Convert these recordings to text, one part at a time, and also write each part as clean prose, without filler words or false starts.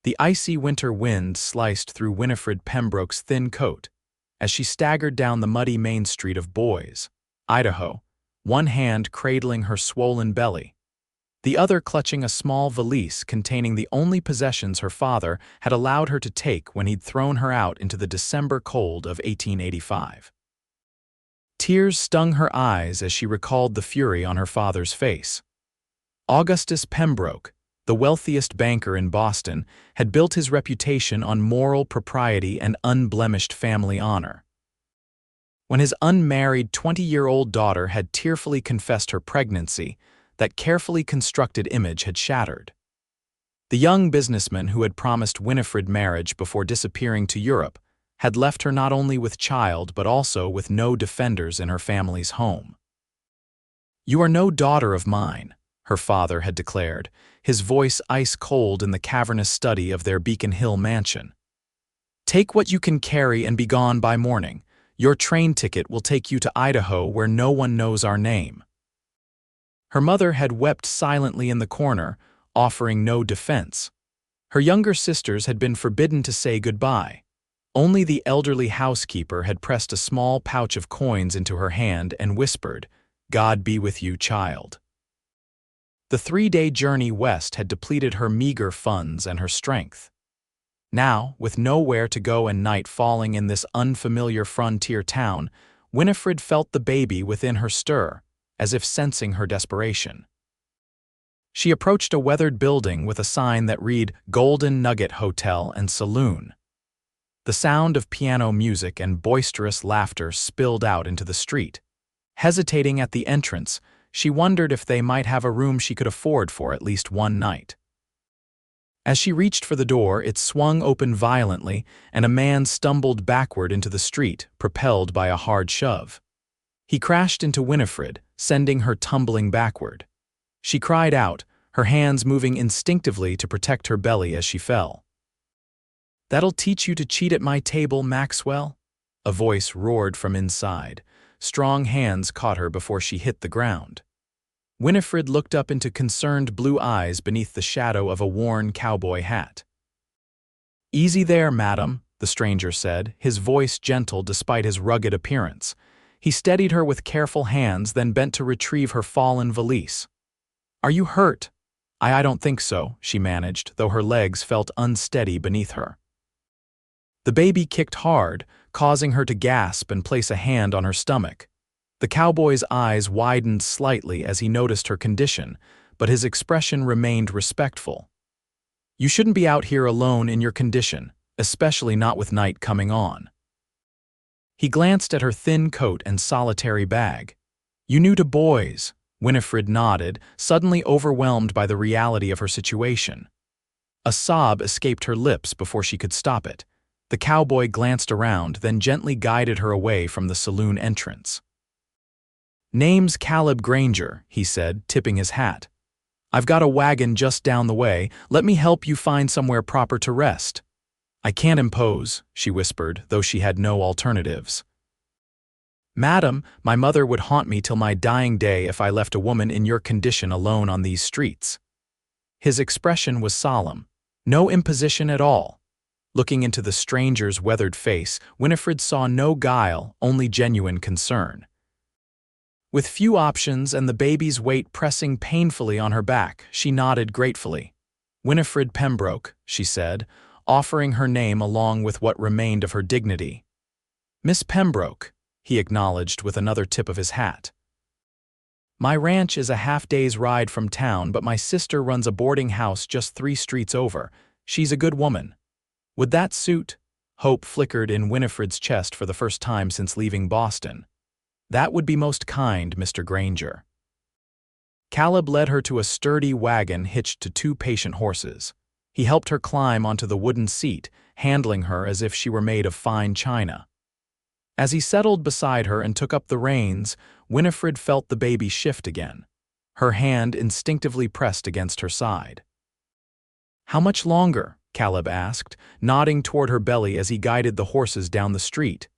The icy winter wind sliced through Winifred Pembroke's thin coat as she staggered down the muddy main street of Boise, Idaho, one hand cradling her swollen belly, the other clutching a small valise containing the only possessions her father had allowed her to take when he'd thrown her out into the December cold of 1885. Tears stung her eyes as she recalled the fury on her father's face. Augustus Pembroke, the wealthiest banker in Boston, had built his reputation on moral propriety and unblemished family honor. When his unmarried 20-year-old daughter had tearfully confessed her pregnancy, that carefully constructed image had shattered. The young businessman who had promised Winifred marriage before disappearing to Europe had left her not only with child but also with no defenders in her family's home. "You are no daughter of mine," her father had declared, his voice ice-cold in the cavernous study of their Beacon Hill mansion. "Take what you can carry and be gone by morning. Your train ticket will take you to Idaho where no one knows our name." Her mother had wept silently in the corner, offering no defense. Her younger sisters had been forbidden to say goodbye. Only the elderly housekeeper had pressed a small pouch of coins into her hand and whispered, "God be with you, child." The 3-day journey west had depleted her meager funds and her strength. Now, with nowhere to go and night falling in this unfamiliar frontier town, Winifred felt the baby within her stir, as if sensing her desperation. She approached a weathered building with a sign that read Golden Nugget Hotel and Saloon. The sound of piano music and boisterous laughter spilled out into the street. Hesitating at the entrance, she wondered if they might have a room she could afford for at least one night. As she reached for the door, it swung open violently, and a man stumbled backward into the street, propelled by a hard shove. He crashed into Winifred, sending her tumbling backward. She cried out, her hands moving instinctively to protect her belly as she fell. "That'll teach you to cheat at my table, Maxwell?" A voice roared from inside. Strong hands caught her before she hit the ground. Winifred looked up into concerned blue eyes beneath the shadow of a worn cowboy hat. "Easy there, madam," the stranger said, his voice gentle despite his rugged appearance. He steadied her with careful hands, then bent to retrieve her fallen valise. "Are you hurt?" I don't think so," she managed, though her legs felt unsteady beneath her. The baby kicked hard, causing her to gasp and place a hand on her stomach. The cowboy's eyes widened slightly as he noticed her condition, but his expression remained respectful. "You shouldn't be out here alone in your condition, especially not with night coming on." He glanced at her thin coat and solitary bag. "You new to Boise?" Winifred nodded, suddenly overwhelmed by the reality of her situation. A sob escaped her lips before she could stop it. The cowboy glanced around, then gently guided her away from the saloon entrance. "Name's Caleb Granger," he said, tipping his hat. "I've got a wagon just down the way. Let me help you find somewhere proper to rest." "I can't impose," she whispered, though she had no alternatives. "Madam, my mother would haunt me till my dying day if I left a woman in your condition alone on these streets." His expression was solemn. No imposition at all. Looking into the stranger's weathered face, Winifred saw no guile, only genuine concern. With few options and the baby's weight pressing painfully on her back, she nodded gratefully. "Winifred Pembroke," she said, offering her name along with what remained of her dignity. "Miss Pembroke," he acknowledged with another tip of his hat. "My ranch is a half-day's ride from town, but my sister runs a boarding house just 3 streets over. She's a good woman. Would that suit?" Hope flickered in Winifred's chest for the first time since leaving Boston. "That would be most kind, Mr. Granger." Caleb led her to a sturdy wagon hitched to 2 patient horses. He helped her climb onto the wooden seat, handling her as if she were made of fine china. As he settled beside her and took up the reins, Winifred felt the baby shift again. Her hand instinctively pressed against her side. "How much longer?" Caleb asked, nodding toward her belly as he guided the horses down the street.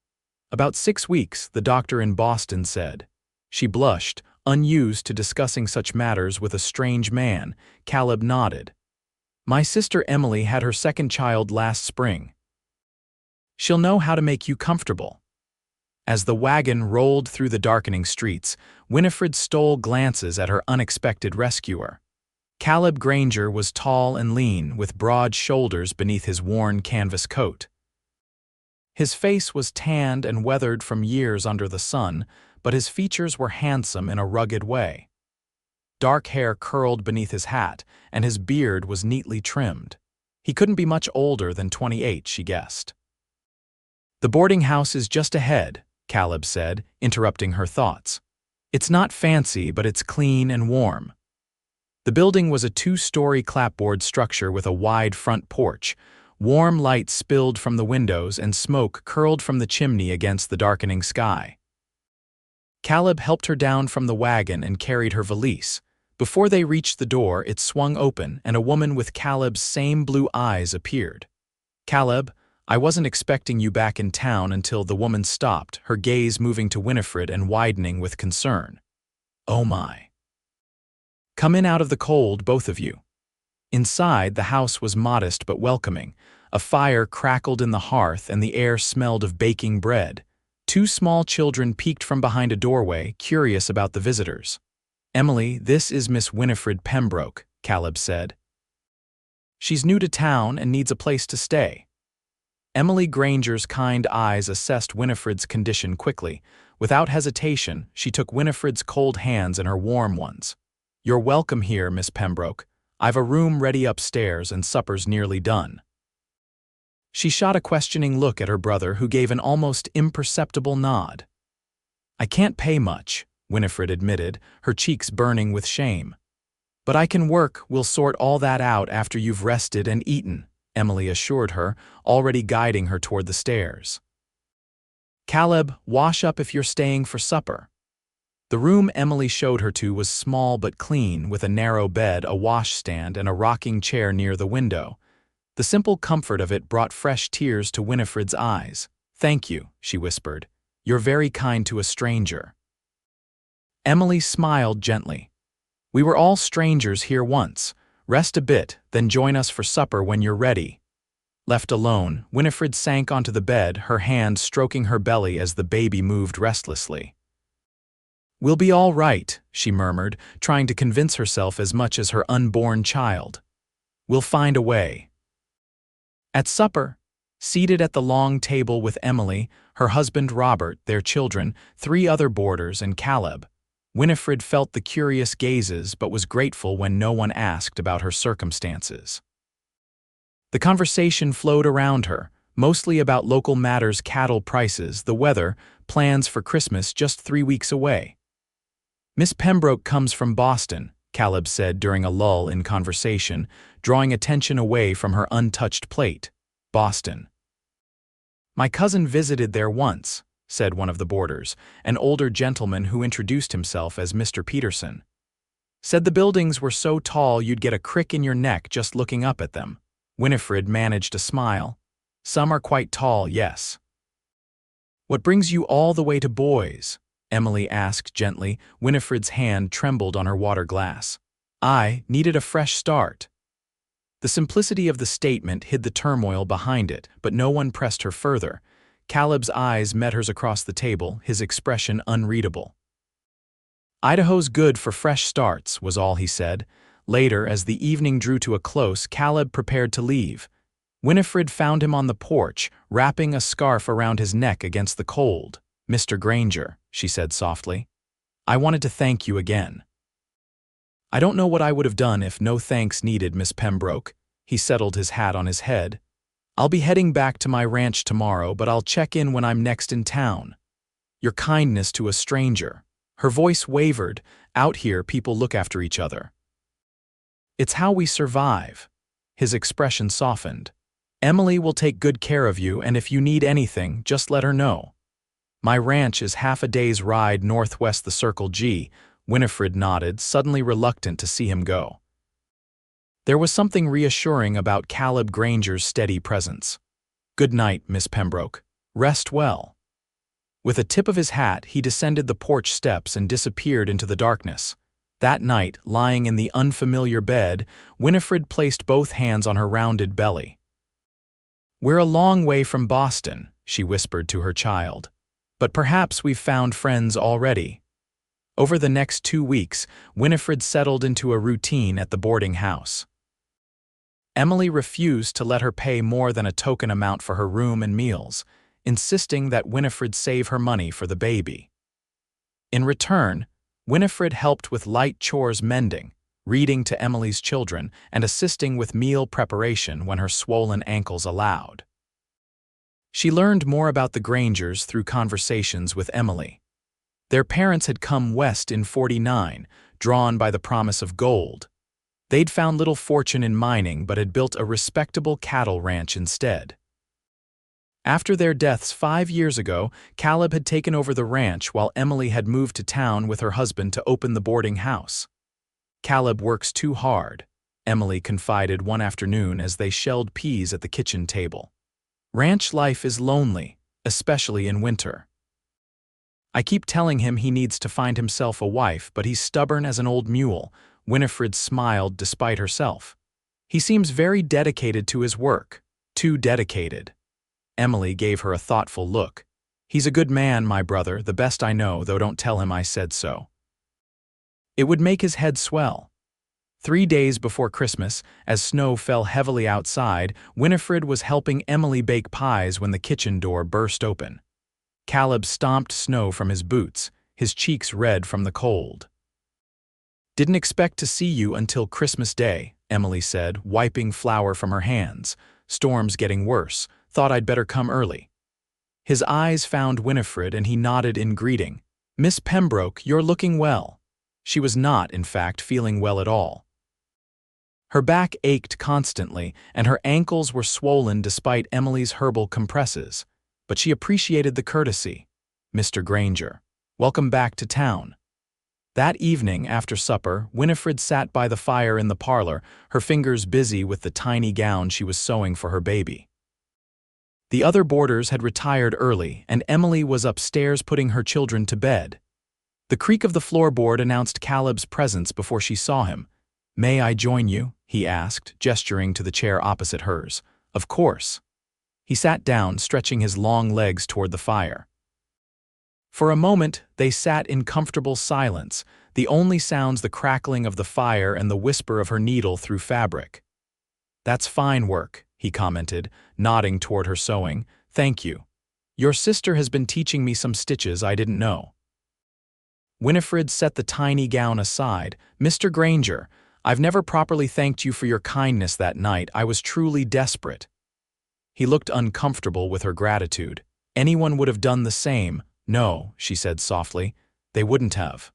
"About 6 weeks, the doctor in Boston said." She blushed, unused to discussing such matters with a strange man. Caleb nodded. My sister Emily had her second child last spring. She'll know how to make you comfortable." As the wagon rolled through the darkening streets, Winifred stole glances at her unexpected rescuer. Caleb Granger was tall and lean, with broad shoulders beneath his worn canvas coat. His face was tanned and weathered from years under the sun, but his features were handsome in a rugged way. Dark hair curled beneath his hat, and his beard was neatly trimmed. He couldn't be much older than 28, she guessed. "The boarding house is just ahead," Caleb said, interrupting her thoughts. "It's not fancy, but it's clean and warm." The building was a 2-story clapboard structure with a wide front porch. Warm light spilled from the windows and smoke curled from the chimney against the darkening sky. Caleb helped her down from the wagon and carried her valise. Before they reached the door, it swung open and a woman with Caleb's same blue eyes appeared. "Caleb, I wasn't expecting you back in town," until the woman stopped, her gaze moving to Winifred and widening with concern. "Oh my. Come in out of the cold, both of you." Inside, the house was modest but welcoming. A fire crackled in the hearth and the air smelled of baking bread. 2 small children peeked from behind a doorway, curious about the visitors. "Emily, this is Miss Winifred Pembroke," Caleb said. "She's new to town and needs a place to stay." Emily Granger's kind eyes assessed Winifred's condition quickly. Without hesitation, she took Winifred's cold hands in her warm ones. "You're welcome here, Miss Pembroke. I've a room ready upstairs and supper's nearly done." She shot a questioning look at her brother, who gave an almost imperceptible nod. "I can't pay much," Winifred admitted, her cheeks burning with shame. "But I can work. We'll sort all that out after you've rested and eaten," Emily assured her, already guiding her toward the stairs. "Caleb, wash up if you're staying for supper." The room Emily showed her to was small but clean, with a narrow bed, a washstand, and a rocking chair near the window. The simple comfort of it brought fresh tears to Winifred's eyes. "Thank you," she whispered. "You're very kind to a stranger." Emily smiled gently. "We were all strangers here once. Rest a bit, then join us for supper when you're ready." Left alone, Winifred sank onto the bed, her hand stroking her belly as the baby moved restlessly. "We'll be all right," she murmured, trying to convince herself as much as her unborn child. "We'll find a way." At supper, seated at the long table with Emily, her husband Robert, their children, 3 other boarders, and Caleb, Winifred felt the curious gazes but was grateful when no one asked about her circumstances. The conversation flowed around her, mostly about local matters: cattle prices, the weather, plans for Christmas just 3 weeks away. "Miss Pembroke comes from Boston," Caleb said during a lull in conversation, drawing attention away from her untouched plate. "Boston. My cousin visited there once," said one of the boarders, an older gentleman who introduced himself as Mr. Peterson. "Said the buildings were so tall you'd get a crick in your neck just looking up at them." Winifred managed a smile. "Some are quite tall, yes." "What brings you all the way to Boise?" Emily asked gently. Winifred's hand trembled on her water glass. "I needed a fresh start." The simplicity of the statement hid the turmoil behind it, but no one pressed her further. Caleb's eyes met hers across the table, his expression unreadable. "Idaho's good for fresh starts," was all he said. Later, as the evening drew to a close, Caleb prepared to leave. Winifred found him on the porch, wrapping a scarf around his neck against the cold. "Mr. Granger," she said softly, "I wanted to thank you again." "I don't know what I would have done if no thanks needed, Miss Pembroke." He settled his hat on his head. "I'll be heading back to my ranch tomorrow, but I'll check in when I'm next in town. Your kindness to a stranger." Her voice wavered. "Out here, people look after each other. It's how we survive." His expression softened. "Emily will take good care of you, and if you need anything, just let her know. My ranch is half a day's ride northwest the Circle G." Winifred nodded, suddenly reluctant to see him go. There was something reassuring about Caleb Granger's steady presence. "Good night, Miss Pembroke. Rest well." With a tip of his hat, he descended the porch steps and disappeared into the darkness. That night, lying in the unfamiliar bed, Winifred placed both hands on her rounded belly. "We're a long way from Boston," she whispered to her child. "But perhaps we've found friends already." Over the next 2 weeks, Winifred settled into a routine at the boarding house. Emily refused to let her pay more than a token amount for her room and meals, insisting that Winifred save her money for the baby. In return, Winifred helped with light chores, mending, reading to Emily's children, and assisting with meal preparation when her swollen ankles allowed. She learned more about the Grangers through conversations with Emily. Their parents had come west in '49, drawn by the promise of gold. They'd found little fortune in mining but had built a respectable cattle ranch instead. After their deaths 5 years ago, Caleb had taken over the ranch while Emily had moved to town with her husband to open the boarding house. "Caleb works too hard," Emily confided one afternoon as they shelled peas at the kitchen table. "Ranch life is lonely, especially in winter. I keep telling him he needs to find himself a wife, but he's stubborn as an old mule." Winifred smiled despite herself. "He seems very dedicated to his work. Too dedicated." Emily gave her a thoughtful look. "He's a good man, my brother, the best I know, though don't tell him I said so." It would make his head swell. 3 days before Christmas, as snow fell heavily outside, Winifred was helping Emily bake pies when the kitchen door burst open. Caleb stomped snow from his boots, his cheeks red from the cold. "Didn't expect to see you until Christmas Day," Emily said, wiping flour from her hands. "Storm's getting worse. Thought I'd better come early." His eyes found Winifred and he nodded in greeting. "Miss Pembroke, you're looking well." She was not, in fact, feeling well at all. Her back ached constantly and her ankles were swollen despite Emily's herbal compresses. But she appreciated the courtesy. "Mr. Granger, welcome back to town." That evening, after supper, Winifred sat by the fire in the parlor, her fingers busy with the tiny gown she was sewing for her baby. The other boarders had retired early, and Emily was upstairs putting her children to bed. The creak of the floorboard announced Caleb's presence before she saw him. "May I join you?" he asked, gesturing to the chair opposite hers. "Of course." He sat down, stretching his long legs toward the fire. For a moment, they sat in comfortable silence, the only sounds the crackling of the fire and the whisper of her needle through fabric. "That's fine work," he commented, nodding toward her sewing. "Thank you. Your sister has been teaching me some stitches I didn't know." Winifred set the tiny gown aside. "Mr. Granger, I've never properly thanked you for your kindness that night. I was truly desperate." He looked uncomfortable with her gratitude. "Anyone would have done the same." "No," she said softly, "they wouldn't have."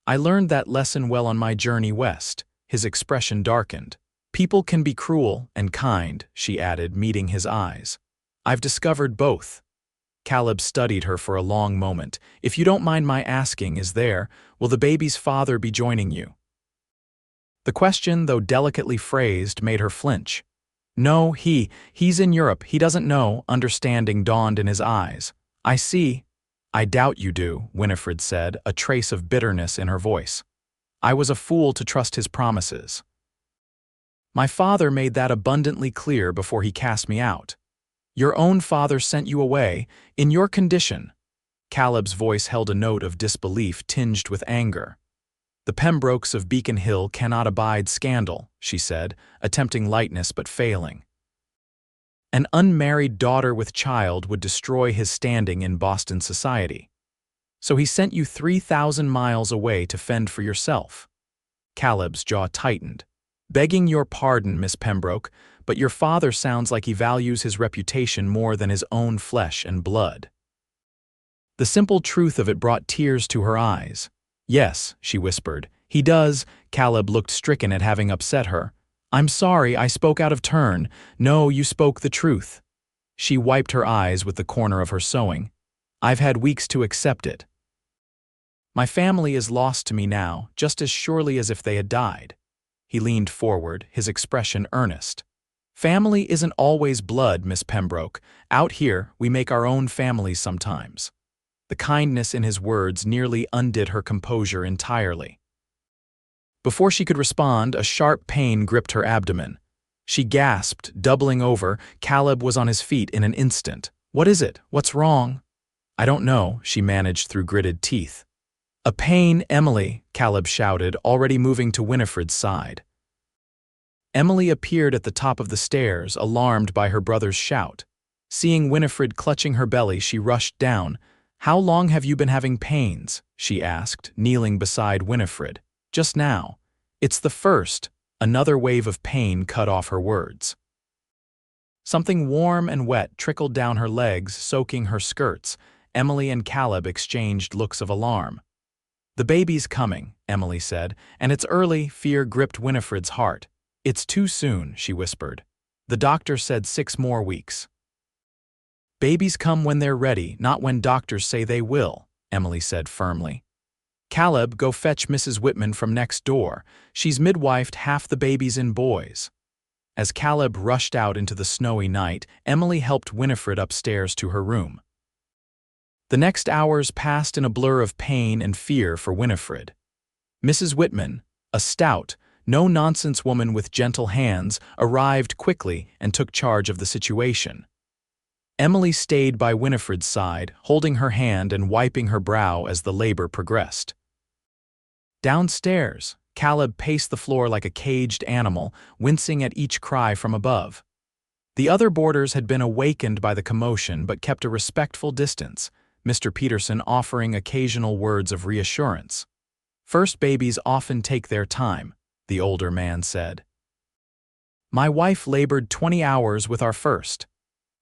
"I learned that lesson well on my journey west." His expression darkened. "People can be cruel and kind," she added, meeting his eyes. "I've discovered both." Caleb studied her for a long moment. "If you don't mind my asking, will the baby's father be joining you?" The question, though delicately phrased, made her flinch. "No, he's in Europe. He doesn't know." Understanding dawned in his eyes. "I see." "I doubt you do," Winifred said, a trace of bitterness in her voice. "I was a fool to trust his promises. My father made that abundantly clear before he cast me out. Your own father sent you away, in your condition." Caleb's voice held a note of disbelief tinged with anger. "The Pembrokes of Beacon Hill cannot abide scandal," she said, attempting lightness but failing. "An unmarried daughter with child would destroy his standing in Boston society. So he sent you 3,000 miles away to fend for yourself." Caleb's jaw tightened. "Begging your pardon, Miss Pembroke, but your father sounds like he values his reputation more than his own flesh and blood." The simple truth of it brought tears to her eyes. "Yes," she whispered. "He does." Caleb looked stricken at having upset her. "I'm sorry, I spoke out of turn." "No, you spoke the truth." She wiped her eyes with the corner of her sewing. "I've had weeks to accept it. My family is lost to me now, just as surely as if they had died." He leaned forward, his expression earnest. "Family isn't always blood, Miss Pembroke. Out here, we make our own families sometimes." The kindness in his words nearly undid her composure entirely. Before she could respond, a sharp pain gripped her abdomen. She gasped, doubling over. Caleb was on his feet in an instant. "What is it? What's wrong?" "I don't know," she managed through gritted teeth. "A pain, Emily," Caleb shouted, already moving to Winifred's side. Emily appeared at the top of the stairs, alarmed by her brother's shout. Seeing Winifred clutching her belly, she rushed down. "How long have you been having pains?" she asked, kneeling beside Winifred. "Just now." "It's the first." Another wave of pain cut off her words. Something warm and wet trickled down her legs, soaking her skirts. Emily and Caleb exchanged looks of alarm. "The baby's coming," Emily said, "and it's early." Fear gripped Winifred's heart. "It's too soon," she whispered. "The doctor said 6 more weeks." "Babies come when they're ready, not when doctors say they will," Emily said firmly. "Caleb, go fetch Mrs. Whitman from next door. She's midwifed half the babies in Boise." As Caleb rushed out into the snowy night, Emily helped Winifred upstairs to her room. The next hours passed in a blur of pain and fear for Winifred. Mrs. Whitman, a stout, no-nonsense woman with gentle hands, arrived quickly and took charge of the situation. Emily stayed by Winifred's side, holding her hand and wiping her brow as the labor progressed. Downstairs, Caleb paced the floor like a caged animal, wincing at each cry from above. The other boarders had been awakened by the commotion but kept a respectful distance, Mr. Peterson offering occasional words of reassurance. "First babies often take their time," the older man said. "My wife labored 20 hours with our first."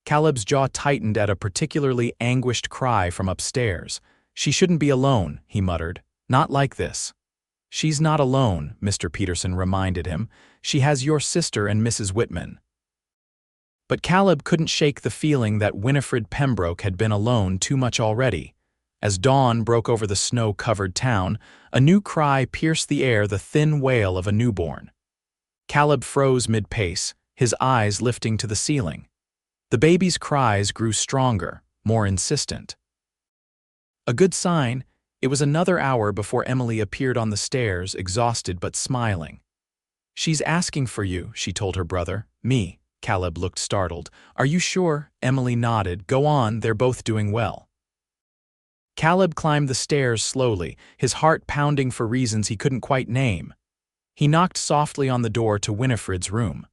Caleb's jaw tightened at a particularly anguished cry from upstairs. "She shouldn't be alone," he muttered. "Not like this." "She's not alone," Mr. Peterson reminded him. "She has your sister and Mrs. Whitman." But Caleb couldn't shake the feeling that Winifred Pembroke had been alone too much already. As dawn broke over the snow-covered town, a new cry pierced the air, the thin wail of a newborn. Caleb froze mid-pace, his eyes lifting to the ceiling. The baby's cries grew stronger, more insistent. A good sign. It was another hour before Emily appeared on the stairs, exhausted but smiling. "She's asking for you," she told her brother. "Me." Caleb looked startled. "Are you sure?" Emily nodded. "Go on, they're both doing well." Caleb climbed the stairs slowly, his heart pounding for reasons he couldn't quite name. He knocked softly on the door to Winifred's room.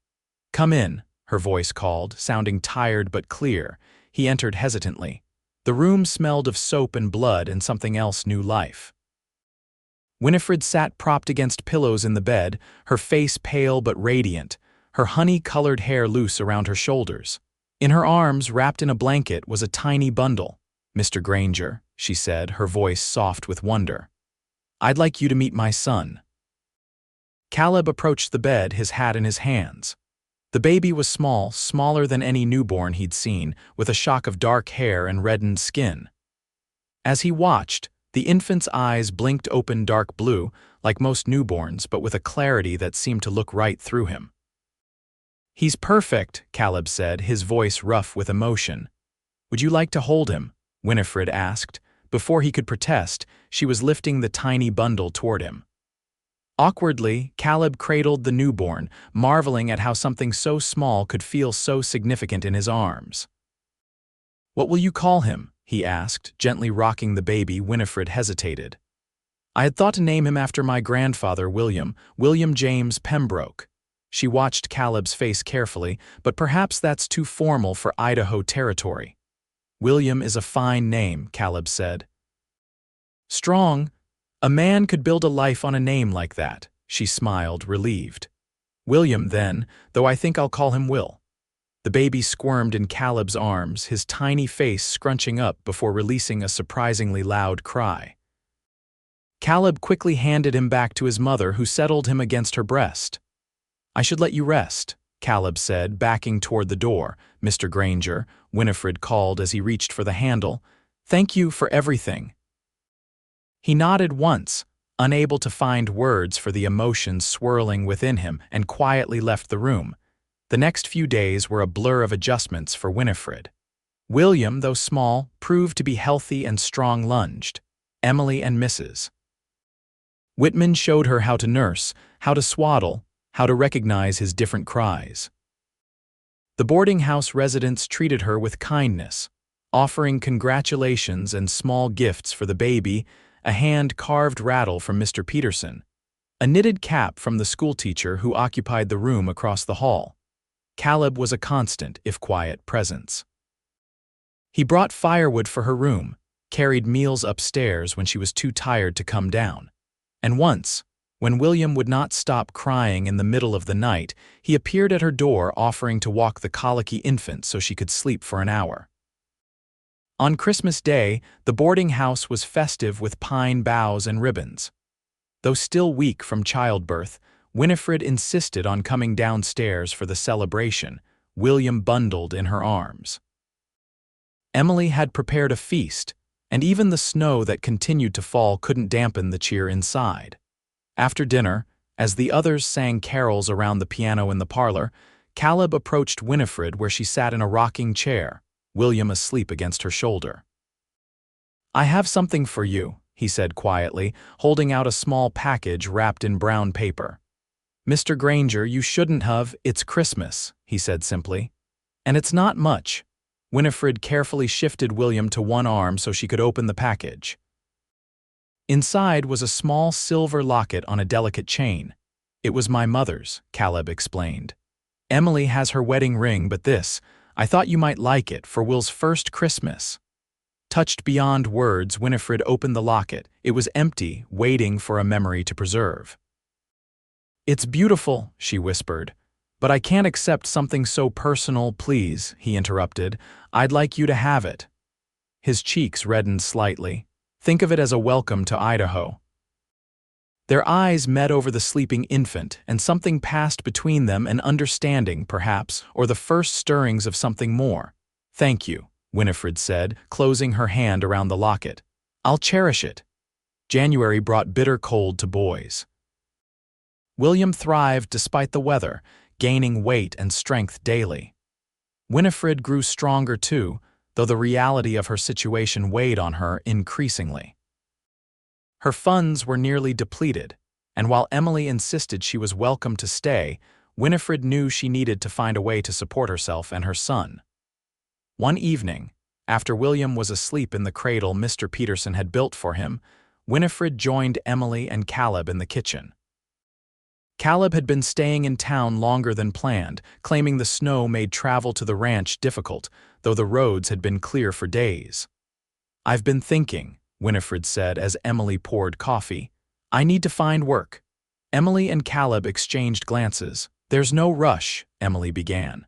"Come in," her voice called, sounding tired but clear. He entered hesitantly. The room smelled of soap and blood and something else new life. Winifred sat propped against pillows in the bed, her face pale but radiant, her honey-colored hair loose around her shoulders. In her arms, wrapped in a blanket, was a tiny bundle. "Mr. Granger," she said, her voice soft with wonder. "I'd like you to meet my son." Caleb approached the bed, his hat in his hands. The baby was small, smaller than any newborn he'd seen, with a shock of dark hair and reddened skin. As he watched, the infant's eyes blinked open dark blue, like most newborns, but with a clarity that seemed to look right through him. "He's perfect," Caleb said, his voice rough with emotion. "Would you like to hold him?" Winifred asked. Before he could protest, she was lifting the tiny bundle toward him. Awkwardly, Caleb cradled the newborn, marveling at how something so small could feel so significant in his arms. "What will you call him?" he asked, gently rocking the baby. Winifred hesitated. "I had thought to name him after my grandfather, William James Pembroke." She watched Caleb's face carefully, "but perhaps that's too formal for Idaho territory." "William is a fine name," Caleb said. "Strong. A man could build a life on a name like that," she smiled, relieved. "William, then, though I think I'll call him Will." The baby squirmed in Caleb's arms, his tiny face scrunching up before releasing a surprisingly loud cry. Caleb quickly handed him back to his mother, who settled him against her breast. "I should let you rest," Caleb said, backing toward the door. "Mr. Granger," Winifred called as he reached for the handle. "Thank you for everything." He nodded once, unable to find words for the emotions swirling within him, and quietly left the room. The next few days were a blur of adjustments for Winifred. William, though small, proved to be healthy and strong-lunged. Emily and Mrs. Whitman showed her how to nurse, how to swaddle, how to recognize his different cries. The boarding house residents treated her with kindness, offering congratulations and small gifts for the baby, a hand-carved rattle from Mr. Peterson, a knitted cap from the schoolteacher who occupied the room across the hall. Caleb was a constant, if quiet, presence. He brought firewood for her room, carried meals upstairs when she was too tired to come down. And once, when William would not stop crying in the middle of the night, he appeared at her door offering to walk the colicky infant so she could sleep for an hour. On Christmas Day, the boarding house was festive with pine boughs and ribbons. Though still weak from childbirth, Winifred insisted on coming downstairs for the celebration, William bundled in her arms. Emily had prepared a feast, and even the snow that continued to fall couldn't dampen the cheer inside. After dinner, as the others sang carols around the piano in the parlor, Caleb approached Winifred where she sat in a rocking chair, William asleep against her shoulder. "I have something for you," he said quietly, holding out a small package wrapped in brown paper. "Mr. Granger, you shouldn't have. It's Christmas," he said simply. "And it's not much." Winifred carefully shifted William to one arm so she could open the package. Inside was a small silver locket on a delicate chain. "It was my mother's," Caleb explained. "Emily has her wedding ring, but I thought you might like it for Will's first Christmas." Touched beyond words, Winifred opened the locket. It was empty, waiting for a memory to preserve. "It's beautiful," she whispered. "But I can't accept something so personal, please," he interrupted. "I'd like you to have it." His cheeks reddened slightly. "Think of it as a welcome to Idaho." Their eyes met over the sleeping infant, and something passed between them, an understanding, perhaps, or the first stirrings of something more. "Thank you," Winifred said, closing her hand around the locket. "I'll cherish it." January brought bitter cold to Boise. William thrived despite the weather, gaining weight and strength daily. Winifred grew stronger too, though the reality of her situation weighed on her increasingly. Her funds were nearly depleted, and while Emily insisted she was welcome to stay, Winifred knew she needed to find a way to support herself and her son. One evening, after William was asleep in the cradle Mr. Peterson had built for him, Winifred joined Emily and Caleb in the kitchen. Caleb had been staying in town longer than planned, claiming the snow made travel to the ranch difficult, though the roads had been clear for days. "I've been thinking," Winifred said as Emily poured coffee. "I need to find work." Emily and Caleb exchanged glances. "There's no rush," Emily began.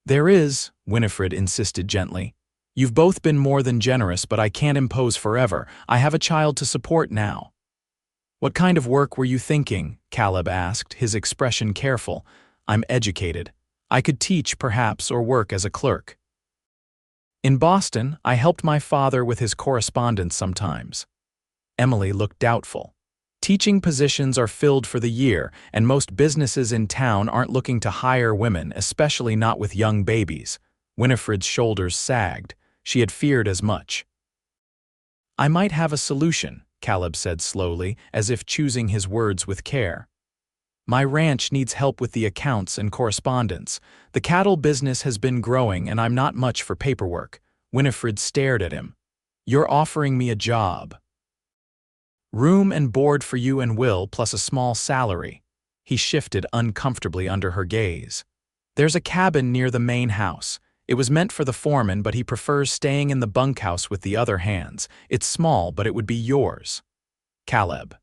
"There is," Winifred insisted gently. "You've both been more than generous, but I can't impose forever. I have a child to support now." "What kind of work were you thinking?" Caleb asked, his expression careful. "I'm educated. I could teach, perhaps, or work as a clerk." "In Boston, I helped my father with his correspondence sometimes." Emily looked doubtful. "Teaching positions are filled for the year, and most businesses in town aren't looking to hire women, especially not with young babies." Winifred's shoulders sagged. She had feared as much. "I might have a solution," Caleb said slowly, as if choosing his words with care. "My ranch needs help with the accounts and correspondence. The cattle business has been growing, and I'm not much for paperwork." Winifred stared at him. "You're offering me a job." "Room and board for you and Will, plus a small salary." He shifted uncomfortably under her gaze. "There's a cabin near the main house. It was meant for the foreman, but he prefers staying in the bunkhouse with the other hands. It's small, but it would be yours." "Caleb."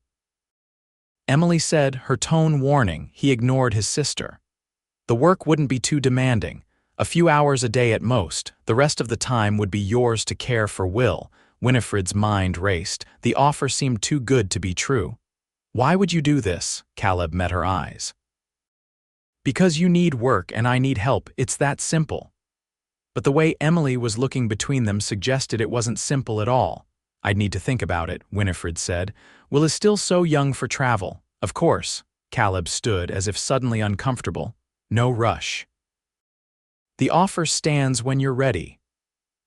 Emily said, her tone warning. He ignored his sister. "The work wouldn't be too demanding. A few hours a day at most. The rest of the time would be yours to care for Will." Winifred's mind raced. The offer seemed too good to be true. "Why would you do this?" Caleb met her eyes. "Because you need work and I need help. It's that simple." But the way Emily was looking between them suggested it wasn't simple at all. "I'd need to think about it," Winifred said. "Will is still so young for travel." "Of course." Caleb stood as if suddenly uncomfortable. "No rush." "The offer stands when you're ready."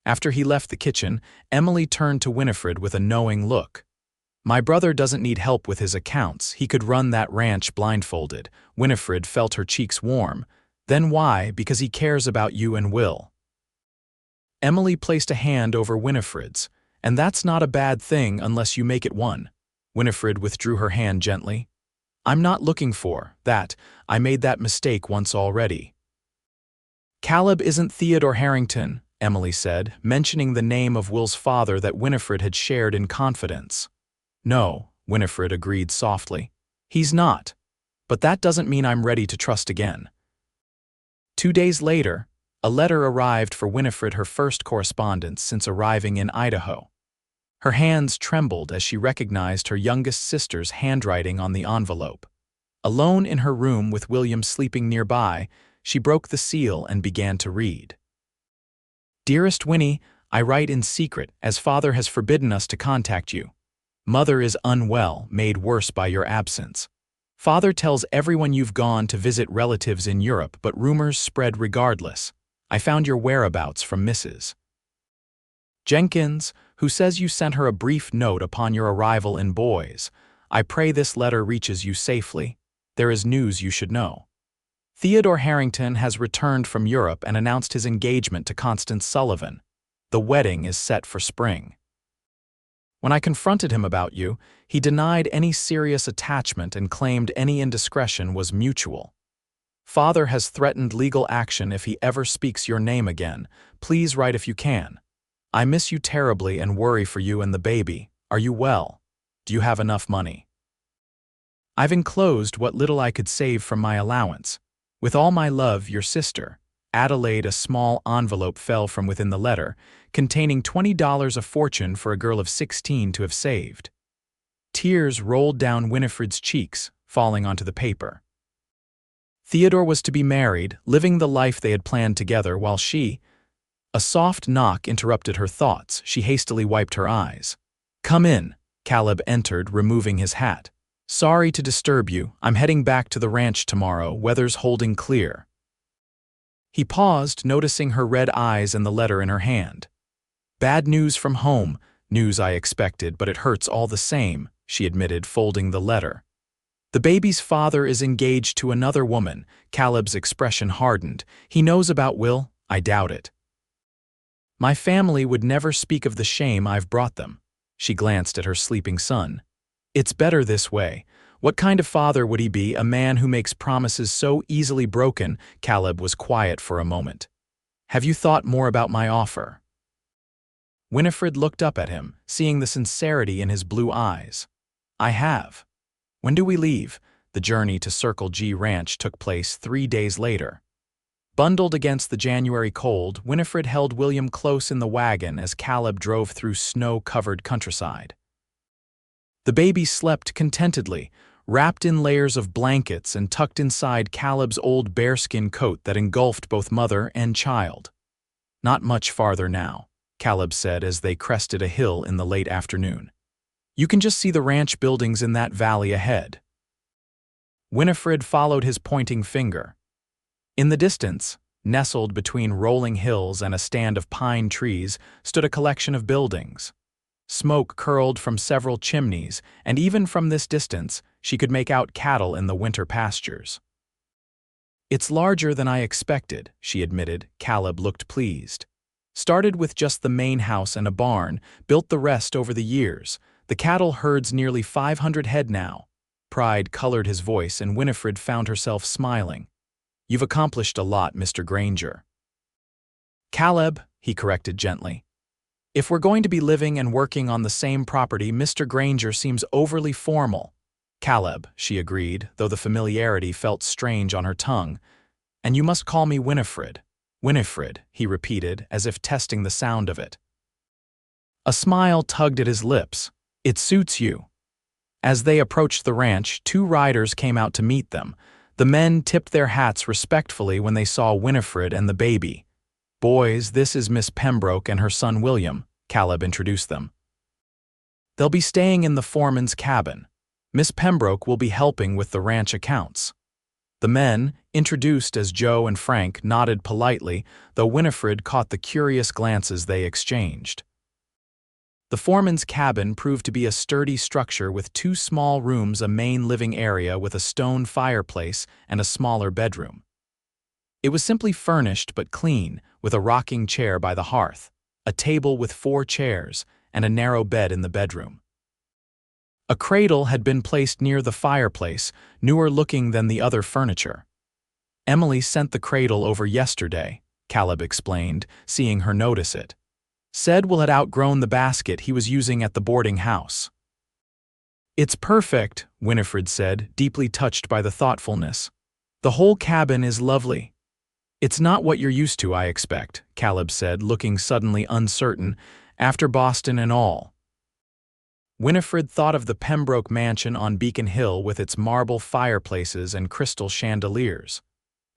After he left the kitchen, Emily turned to Winifred with a knowing look. My brother doesn't need help with his accounts. He could run that ranch blindfolded. Winifred felt her cheeks warm. Then why? Because he cares about you and Will. Emily placed a hand over Winifred's. And that's not a bad thing unless you make it one. Winifred withdrew her hand gently. I'm not looking for that. I made that mistake once already. Caleb isn't Theodore Harrington, Emily said, mentioning the name of Will's father that Winifred had shared in confidence. No, Winifred agreed softly. He's not. But that doesn't mean I'm ready to trust again. 2 days later, a letter arrived for Winifred, her first correspondence since arriving in Idaho. Her hands trembled as she recognized her youngest sister's handwriting on the envelope. Alone in her room with William sleeping nearby, she broke the seal and began to read. Dearest Winnie, I write in secret as Father has forbidden us to contact you. Mother is unwell, made worse by your absence. Father tells everyone you've gone to visit relatives in Europe, but rumors spread regardless. I found your whereabouts from Mrs. Jenkins, who says you sent her a brief note upon your arrival in Boise. I pray this letter reaches you safely. There is news you should know. Theodore Harrington has returned from Europe and announced his engagement to Constance Sullivan. The wedding is set for spring. When I confronted him about you, he denied any serious attachment and claimed any indiscretion was mutual. Father has threatened legal action if he ever speaks your name again. Please write if you can. I miss you terribly and worry for you and the baby. Are you well? Do you have enough money? I've enclosed what little I could save from my allowance. With all my love, your sister. Adelaide. A small envelope fell from within the letter, containing $20, a fortune for a girl of 16 to have saved. Tears rolled down Winifred's cheeks, falling onto the paper. Theodore was to be married, living the life they had planned together, while she— A soft knock interrupted her thoughts. She hastily wiped her eyes. Come in. Caleb entered, removing his hat. Sorry to disturb you. I'm heading back to the ranch tomorrow. Weather's holding clear. He paused, noticing her red eyes and the letter in her hand. Bad news from home. News I expected, but it hurts all the same, she admitted, folding the letter. The baby's father is engaged to another woman. Caleb's expression hardened. He knows about Will? I doubt it. My family would never speak of the shame I've brought them. She glanced at her sleeping son. It's better this way. What kind of father would he be, a man who makes promises so easily broken? Caleb was quiet for a moment. Have you thought more about my offer? Winifred looked up at him, seeing the sincerity in his blue eyes. I have. When do we leave? The journey to Circle G Ranch took place 3 days later. Bundled against the January cold, Winifred held William close in the wagon as Caleb drove through snow-covered countryside. The baby slept contentedly, wrapped in layers of blankets and tucked inside Caleb's old bearskin coat that engulfed both mother and child. Not much farther now, Caleb said as they crested a hill in the late afternoon. You can just see the ranch buildings in that valley ahead. Winifred followed his pointing finger. In the distance, nestled between rolling hills and a stand of pine trees, stood a collection of buildings. Smoke curled from several chimneys, and even from this distance, she could make out cattle in the winter pastures. It's larger than I expected, she admitted. Caleb looked pleased. Started with just the main house and a barn, built the rest over the years. The cattle herd's nearly 500 head now. Pride colored his voice, and Winifred found herself smiling. You've accomplished a lot, Mr. Granger. Caleb, he corrected gently. If we're going to be living and working on the same property, Mr. Granger seems overly formal. Caleb, she agreed, though the familiarity felt strange on her tongue. And you must call me Winifred. Winifred, he repeated, as if testing the sound of it. A smile tugged at his lips. It suits you. As they approached the ranch, 2 riders came out to meet them. The men tipped their hats respectfully when they saw Winifred and the baby. Boys, this is Miss Pembroke and her son William, Caleb introduced them. They'll be staying in the foreman's cabin. Miss Pembroke will be helping with the ranch accounts. The men, introduced as Joe and Frank, nodded politely, though Winifred caught the curious glances they exchanged. The foreman's cabin proved to be a sturdy structure with 2 small rooms, a main living area with a stone fireplace, and a smaller bedroom. It was simply furnished but clean, with a rocking chair by the hearth, a table with 4 chairs, and a narrow bed in the bedroom. A cradle had been placed near the fireplace, newer looking than the other furniture. "Emily sent the cradle over yesterday," Caleb explained, seeing her notice it. "Said Will had outgrown the basket he was using at the boarding house." "It's perfect," Winifred said, deeply touched by the thoughtfulness. "The whole cabin is lovely." "It's not what you're used to, I expect," Caleb said, looking suddenly uncertain, "after Boston and all." Winifred thought of the Pembroke mansion on Beacon Hill with its marble fireplaces and crystal chandeliers.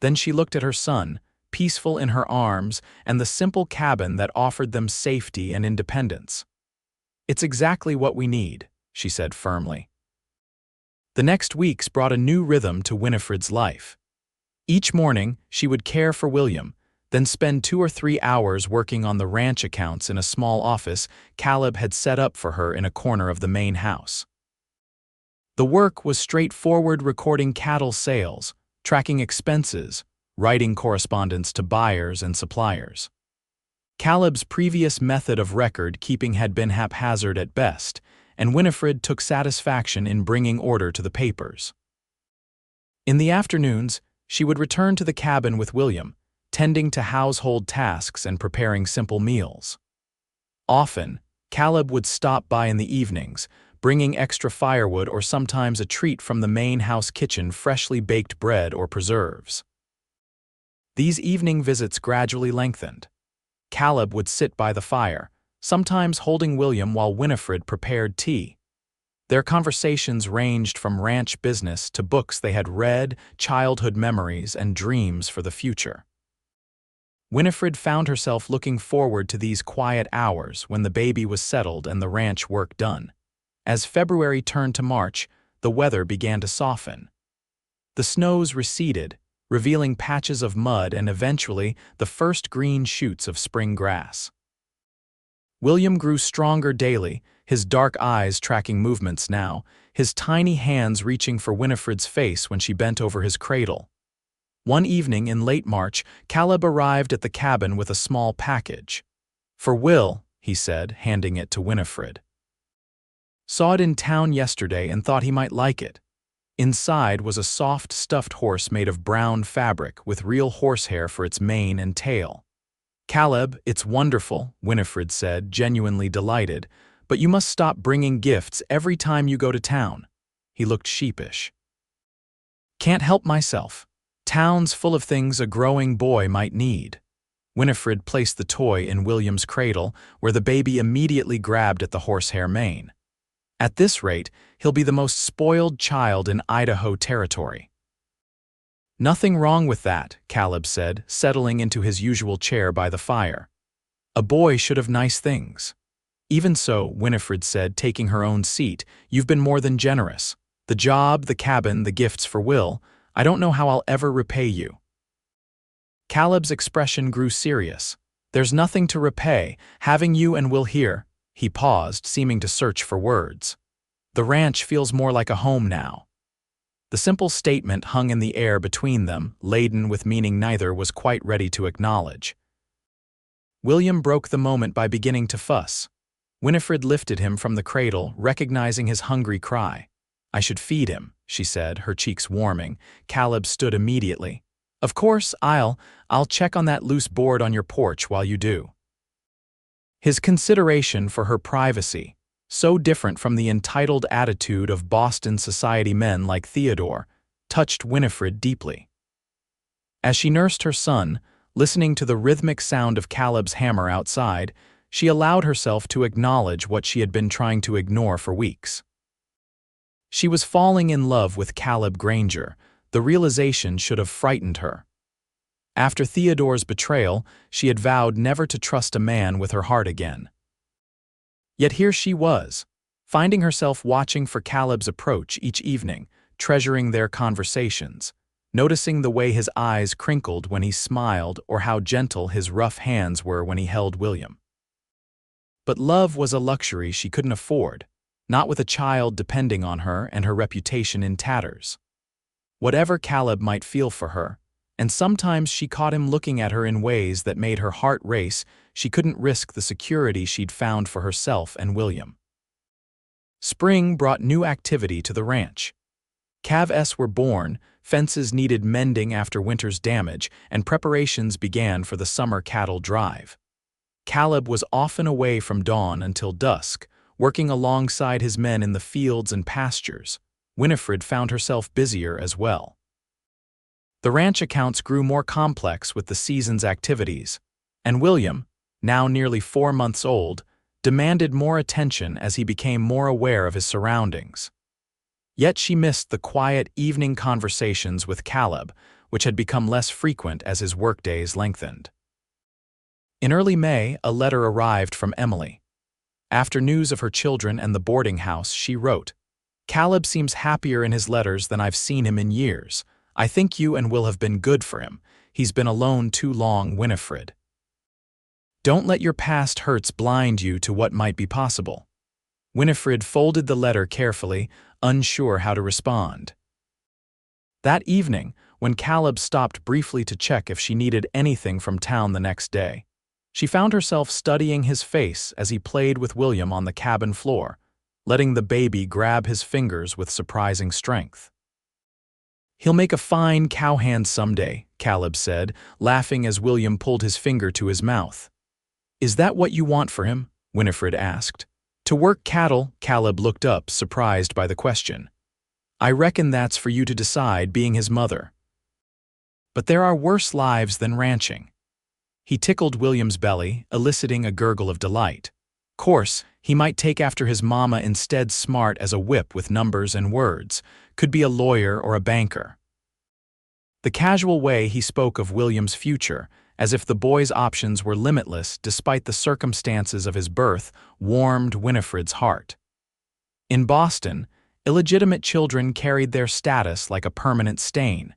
Then she looked at her son, peaceful in her arms, and the simple cabin that offered them safety and independence. "It's exactly what we need," she said firmly. The next weeks brought a new rhythm to Winifred's life. Each morning, she would care for William, then spend 2 or 3 hours working on the ranch accounts in a small office Caleb had set up for her in a corner of the main house. The work was straightforward, recording cattle sales, tracking expenses, writing correspondence to buyers and suppliers. Caleb's previous method of record-keeping had been haphazard at best, and Winifred took satisfaction in bringing order to the papers. In the afternoons, she would return to the cabin with William, tending to household tasks and preparing simple meals. Often, Caleb would stop by in the evenings, bringing extra firewood or sometimes a treat from the main house kitchen, freshly baked bread or preserves. These evening visits gradually lengthened. Caleb would sit by the fire, sometimes holding William while Winifred prepared tea. Their conversations ranged from ranch business to books they had read, childhood memories, and dreams for the future. Winifred found herself looking forward to these quiet hours when the baby was settled and the ranch work done. As February turned to March, the weather began to soften. The snows receded, revealing patches of mud and eventually the first green shoots of spring grass. William grew stronger daily, his dark eyes tracking movements now, his tiny hands reaching for Winifred's face when she bent over his cradle. One evening in late March, Caleb arrived at the cabin with a small package. "For Will," he said, handing it to Winifred. "Saw it in town yesterday and thought he might like it." Inside was a soft stuffed horse made of brown fabric with real horsehair for its mane and tail. "Caleb, it's wonderful," Winifred said, genuinely delighted, "but you must stop bringing gifts every time you go to town." He looked sheepish. "Can't help myself. Town's full of things a growing boy might need." Winifred placed the toy in William's cradle, where the baby immediately grabbed at the horsehair mane. "At this rate, he'll be the most spoiled child in Idaho territory." "Nothing wrong with that," Caleb said, settling into his usual chair by the fire. "A boy should have nice things." "Even so," Winifred said, taking her own seat, "you've been more than generous. The job, the cabin, the gifts for Will, I don't know how I'll ever repay you." Caleb's expression grew serious. "There's nothing to repay, having you and Will here." He paused, seeming to search for words. "The ranch feels more like a home now." The simple statement hung in the air between them, laden with meaning neither was quite ready to acknowledge. William broke the moment by beginning to fuss. Winifred lifted him from the cradle, recognizing his hungry cry. "I should feed him," she said, her cheeks warming. Caleb stood immediately. "Of course, I'll check on that loose board on your porch while you do." His consideration for her privacy, so different from the entitled attitude of Boston society men like Theodore, touched Winifred deeply. As she nursed her son, listening to the rhythmic sound of Caleb's hammer outside, she allowed herself to acknowledge what she had been trying to ignore for weeks. She was falling in love with Caleb Granger. The realization should have frightened her. After Theodore's betrayal, she had vowed never to trust a man with her heart again. Yet here she was, finding herself watching for Caleb's approach each evening, treasuring their conversations, noticing the way his eyes crinkled when he smiled or how gentle his rough hands were when he held William. But love was a luxury she couldn't afford, not with a child depending on her and her reputation in tatters. Whatever Caleb might feel for her, and sometimes she caught him looking at her in ways that made her heart race, she couldn't risk the security she'd found for herself and William. Spring brought new activity to the ranch. Calves were born, fences needed mending after winter's damage, and preparations began for the summer cattle drive. Caleb was often away from dawn until dusk, working alongside his men in the fields and pastures. Winifred found herself busier as well. The ranch accounts grew more complex with the season's activities, and William, now nearly 4 months old, demanded more attention as he became more aware of his surroundings. Yet she missed the quiet evening conversations with Caleb, which had become less frequent as his workdays lengthened. In early May, a letter arrived from Emily. After news of her children and the boarding house, she wrote, "Caleb seems happier in his letters than I've seen him in years. I think you and Will have been good for him. He's been alone too long, Winifred. Don't let your past hurts blind you to what might be possible." Winifred folded the letter carefully, unsure how to respond. That evening, when Caleb stopped briefly to check if she needed anything from town the next day, she found herself studying his face as he played with William on the cabin floor, letting the baby grab his fingers with surprising strength. "He'll make a fine cowhand someday," Caleb said, laughing as William pulled his finger to his mouth. "Is that what you want for him?" Winifred asked. "To work cattle," Caleb looked up, surprised by the question. "I reckon that's for you to decide, being his mother. But there are worse lives than ranching." He tickled William's belly, eliciting a gurgle of delight. Course, he might take after his mama instead, smart as a whip with numbers and words, could be a lawyer or a banker. The casual way he spoke of William's future, as if the boy's options were limitless despite the circumstances of his birth, warmed Winifred's heart. In Boston, illegitimate children carried their status like a permanent stain.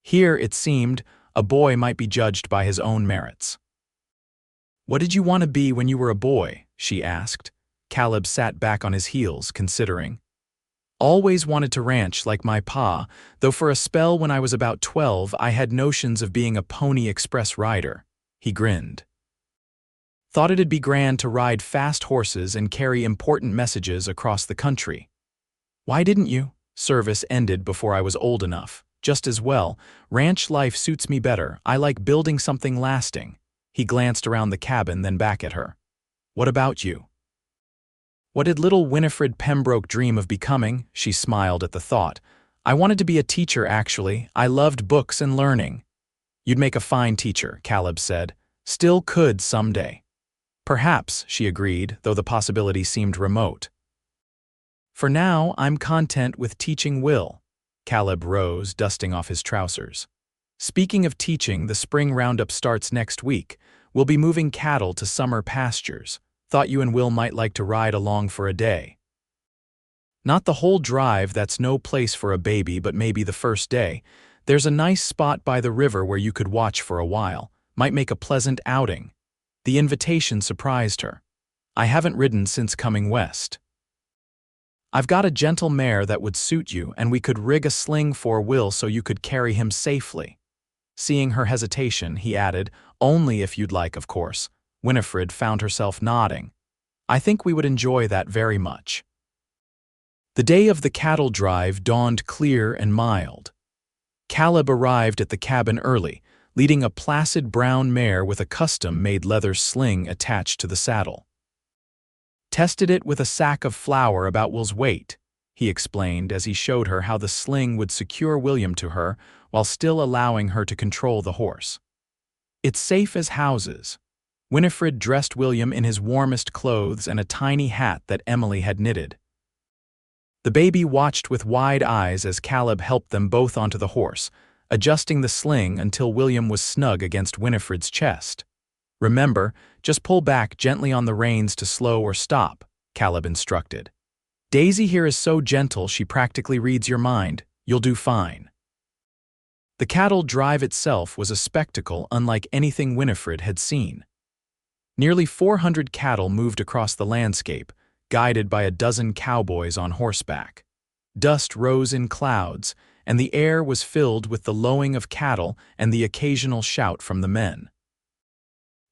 Here, it seemed, a boy might be judged by his own merits. "What did you want to be when you were a boy?" she asked. Caleb sat back on his heels, considering. "Always wanted to ranch like my pa, though for a spell when I was about 12 I had notions of being a Pony Express rider." He grinned. "Thought it'd be grand to ride fast horses and carry important messages across the country." "Why didn't you?" "Service ended before I was old enough. Just as well. Ranch life suits me better. I like building something lasting." He glanced around the cabin, then back at her. "What about you?" "What did little Winifred Pembroke dream of becoming?" She smiled at the thought. "I wanted to be a teacher, actually. I loved books and learning." "You'd make a fine teacher," Caleb said. "Still could someday." "Perhaps," she agreed, though the possibility seemed remote. "For now, I'm content with teaching Will." Caleb rose, dusting off his trousers. "Speaking of teaching, the spring roundup starts next week. We'll be moving cattle to summer pastures. Thought you and Will might like to ride along for a day." "Not the whole drive, that's no place for a baby, but maybe the first day. There's a nice spot by the river where you could watch for a while. Might make a pleasant outing." The invitation surprised her. "I haven't ridden since coming west." "I've got a gentle mare that would suit you, and we could rig a sling for Will so you could carry him safely." Seeing her hesitation, he added, "Only if you'd like, of course." Winifred found herself nodding. "I think we would enjoy that very much." The day of the cattle drive dawned clear and mild. Caleb arrived at the cabin early, leading a placid brown mare with a custom-made leather sling attached to the saddle. "Tested it with a sack of flour about Will's weight," he explained as he showed her how the sling would secure William to her while still allowing her to control the horse. "It's safe as houses." Winifred dressed William in his warmest clothes and a tiny hat that Emily had knitted. The baby watched with wide eyes as Caleb helped them both onto the horse, adjusting the sling until William was snug against Winifred's chest. "Remember, just pull back gently on the reins to slow or stop," Caleb instructed. "Daisy here is so gentle she practically reads your mind. You'll do fine." The cattle drive itself was a spectacle unlike anything Winifred had seen. Nearly 400 cattle moved across the landscape, guided by a dozen cowboys on horseback. Dust rose in clouds, and the air was filled with the lowing of cattle and the occasional shout from the men.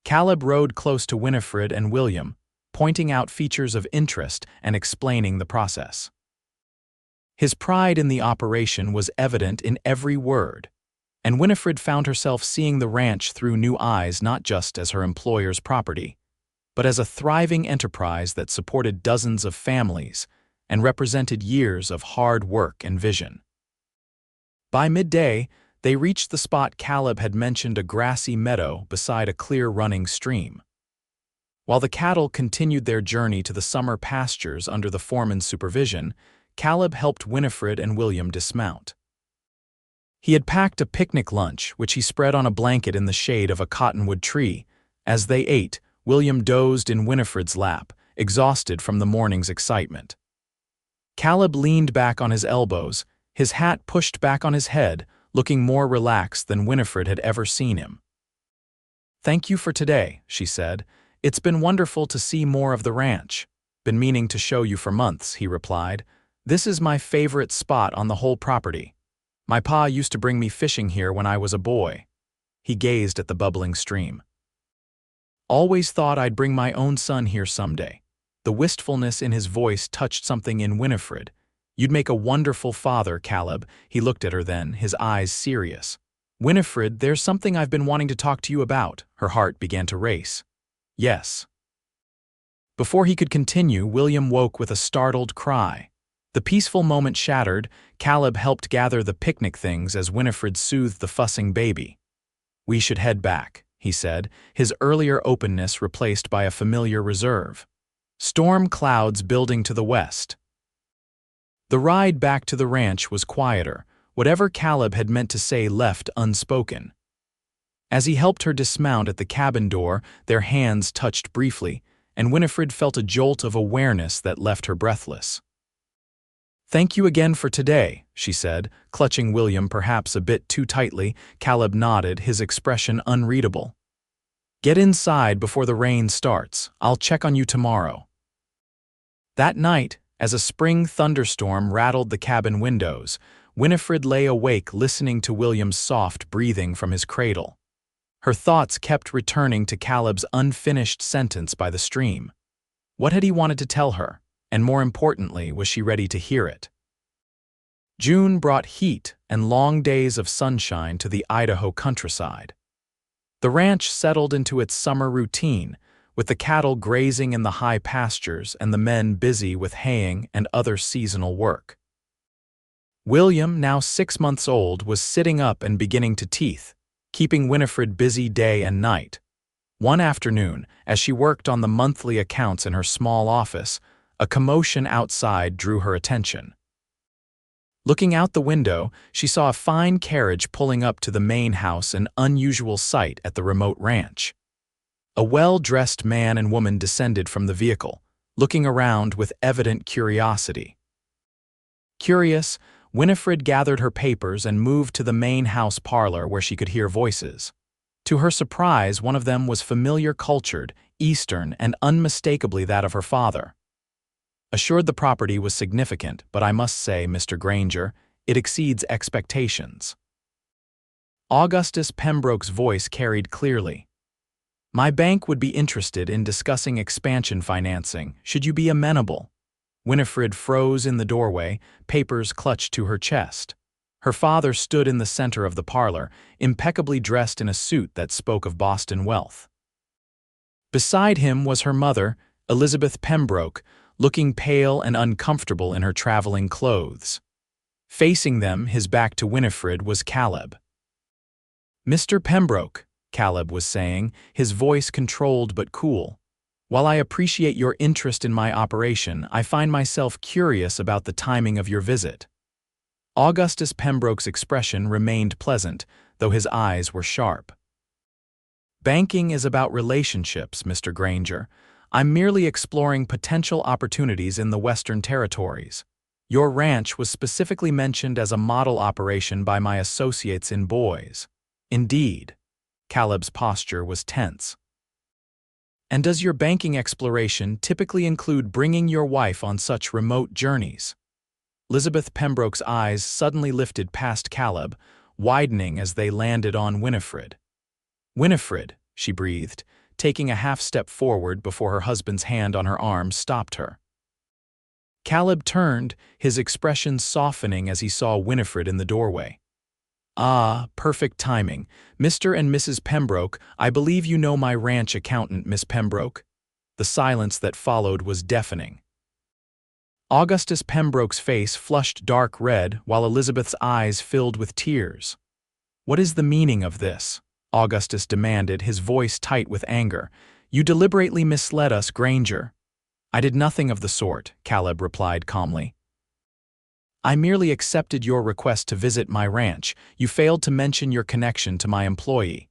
Caleb rode close to Winifred and William, pointing out features of interest and explaining the process. His pride in the operation was evident in every word, and Winifred found herself seeing the ranch through new eyes, not just as her employer's property, but as a thriving enterprise that supported dozens of families and represented years of hard work and vision. By midday, they reached the spot Caleb had mentioned, a grassy meadow beside a clear running stream. While the cattle continued their journey to the summer pastures under the foreman's supervision, Caleb helped Winifred and William dismount. He had packed a picnic lunch, which he spread on a blanket in the shade of a cottonwood tree. As they ate, William dozed in Winifred's lap, exhausted from the morning's excitement. Caleb leaned back on his elbows, his hat pushed back on his head, looking more relaxed than Winifred had ever seen him. "Thank you for today," she said. "It's been wonderful to see more of the ranch." "Been meaning to show you for months," he replied. "This is my favorite spot on the whole property. My pa used to bring me fishing here when I was a boy." He gazed at the bubbling stream. "Always thought I'd bring my own son here someday." The wistfulness in his voice touched something in Winifred. "You'd make a wonderful father, Caleb." He looked at her then, his eyes serious. "Winifred, there's something I've been wanting to talk to you about." Her heart began to race. "Yes." Before he could continue, William woke with a startled cry. The peaceful moment shattered, Caleb helped gather the picnic things as Winifred soothed the fussing baby. "We should head back," he said, his earlier openness replaced by a familiar reserve. Storm clouds building to the west. The ride back to the ranch was quieter, whatever Caleb had meant to say left unspoken. As he helped her dismount at the cabin door, their hands touched briefly, and Winifred felt a jolt of awareness that left her breathless. "Thank you again for today," she said, clutching William perhaps a bit too tightly. Caleb nodded, his expression unreadable. "Get inside before the rain starts. I'll check on you tomorrow." That night, as a spring thunderstorm rattled the cabin windows, Winifred lay awake listening to William's soft breathing from his cradle. Her thoughts kept returning to Caleb's unfinished sentence by the stream. What had he wanted to tell her? And more importantly, was she ready to hear it? June brought heat and long days of sunshine to the Idaho countryside. The ranch settled into its summer routine, with the cattle grazing in the high pastures and the men busy with haying and other seasonal work. William, now 6 months old, was sitting up and beginning to teeth, keeping Winifred busy day and night. One afternoon, as she worked on the monthly accounts in her small office, a commotion outside drew her attention. Looking out the window, she saw a fine carriage pulling up to the main house, an unusual sight at the remote ranch. A well-dressed man and woman descended from the vehicle, looking around with evident curiosity. Curious, Winifred gathered her papers and moved to the main house parlor where she could hear voices. To her surprise, one of them was familiar, cultured, Eastern, and unmistakably that of her father. Assured the property was significant, but I must say, Mr. Granger, it exceeds expectations. Augustus Pembroke's voice carried clearly. My bank would be interested in discussing expansion financing, should you be amenable. Winifred froze in the doorway, papers clutched to her chest. Her father stood in the center of the parlor, impeccably dressed in a suit that spoke of Boston wealth. Beside him was her mother, Elizabeth Pembroke, looking pale and uncomfortable in her traveling clothes. Facing them, his back to Winifred, was Caleb. Mr. Pembroke, Caleb was saying, his voice controlled but cool. While I appreciate your interest in my operation, I find myself curious about the timing of your visit. Augustus Pembroke's expression remained pleasant, though his eyes were sharp. Banking is about relationships, Mr. Granger. I'm merely exploring potential opportunities in the Western Territories. Your ranch was specifically mentioned as a model operation by my associates in Boise. Indeed. Caleb's posture was tense. And does your banking exploration typically include bringing your wife on such remote journeys? Elizabeth Pembroke's eyes suddenly lifted past Caleb, widening as they landed on Winifred. "Winifred," she breathed, taking a half-step forward before her husband's hand on her arm stopped her. Caleb turned, his expression softening as he saw Winifred in the doorway. "Ah, perfect timing. Mr. and Mrs. Pembroke, I believe you know my ranch accountant, Miss Pembroke." The silence that followed was deafening. Augustus Pembroke's face flushed dark red while Elizabeth's eyes filled with tears. "What is the meaning of this?" Augustus demanded, his voice tight with anger. "You deliberately misled us, Granger." "I did nothing of the sort," Caleb replied calmly. "I merely accepted your request to visit my ranch. You failed to mention your connection to my employee."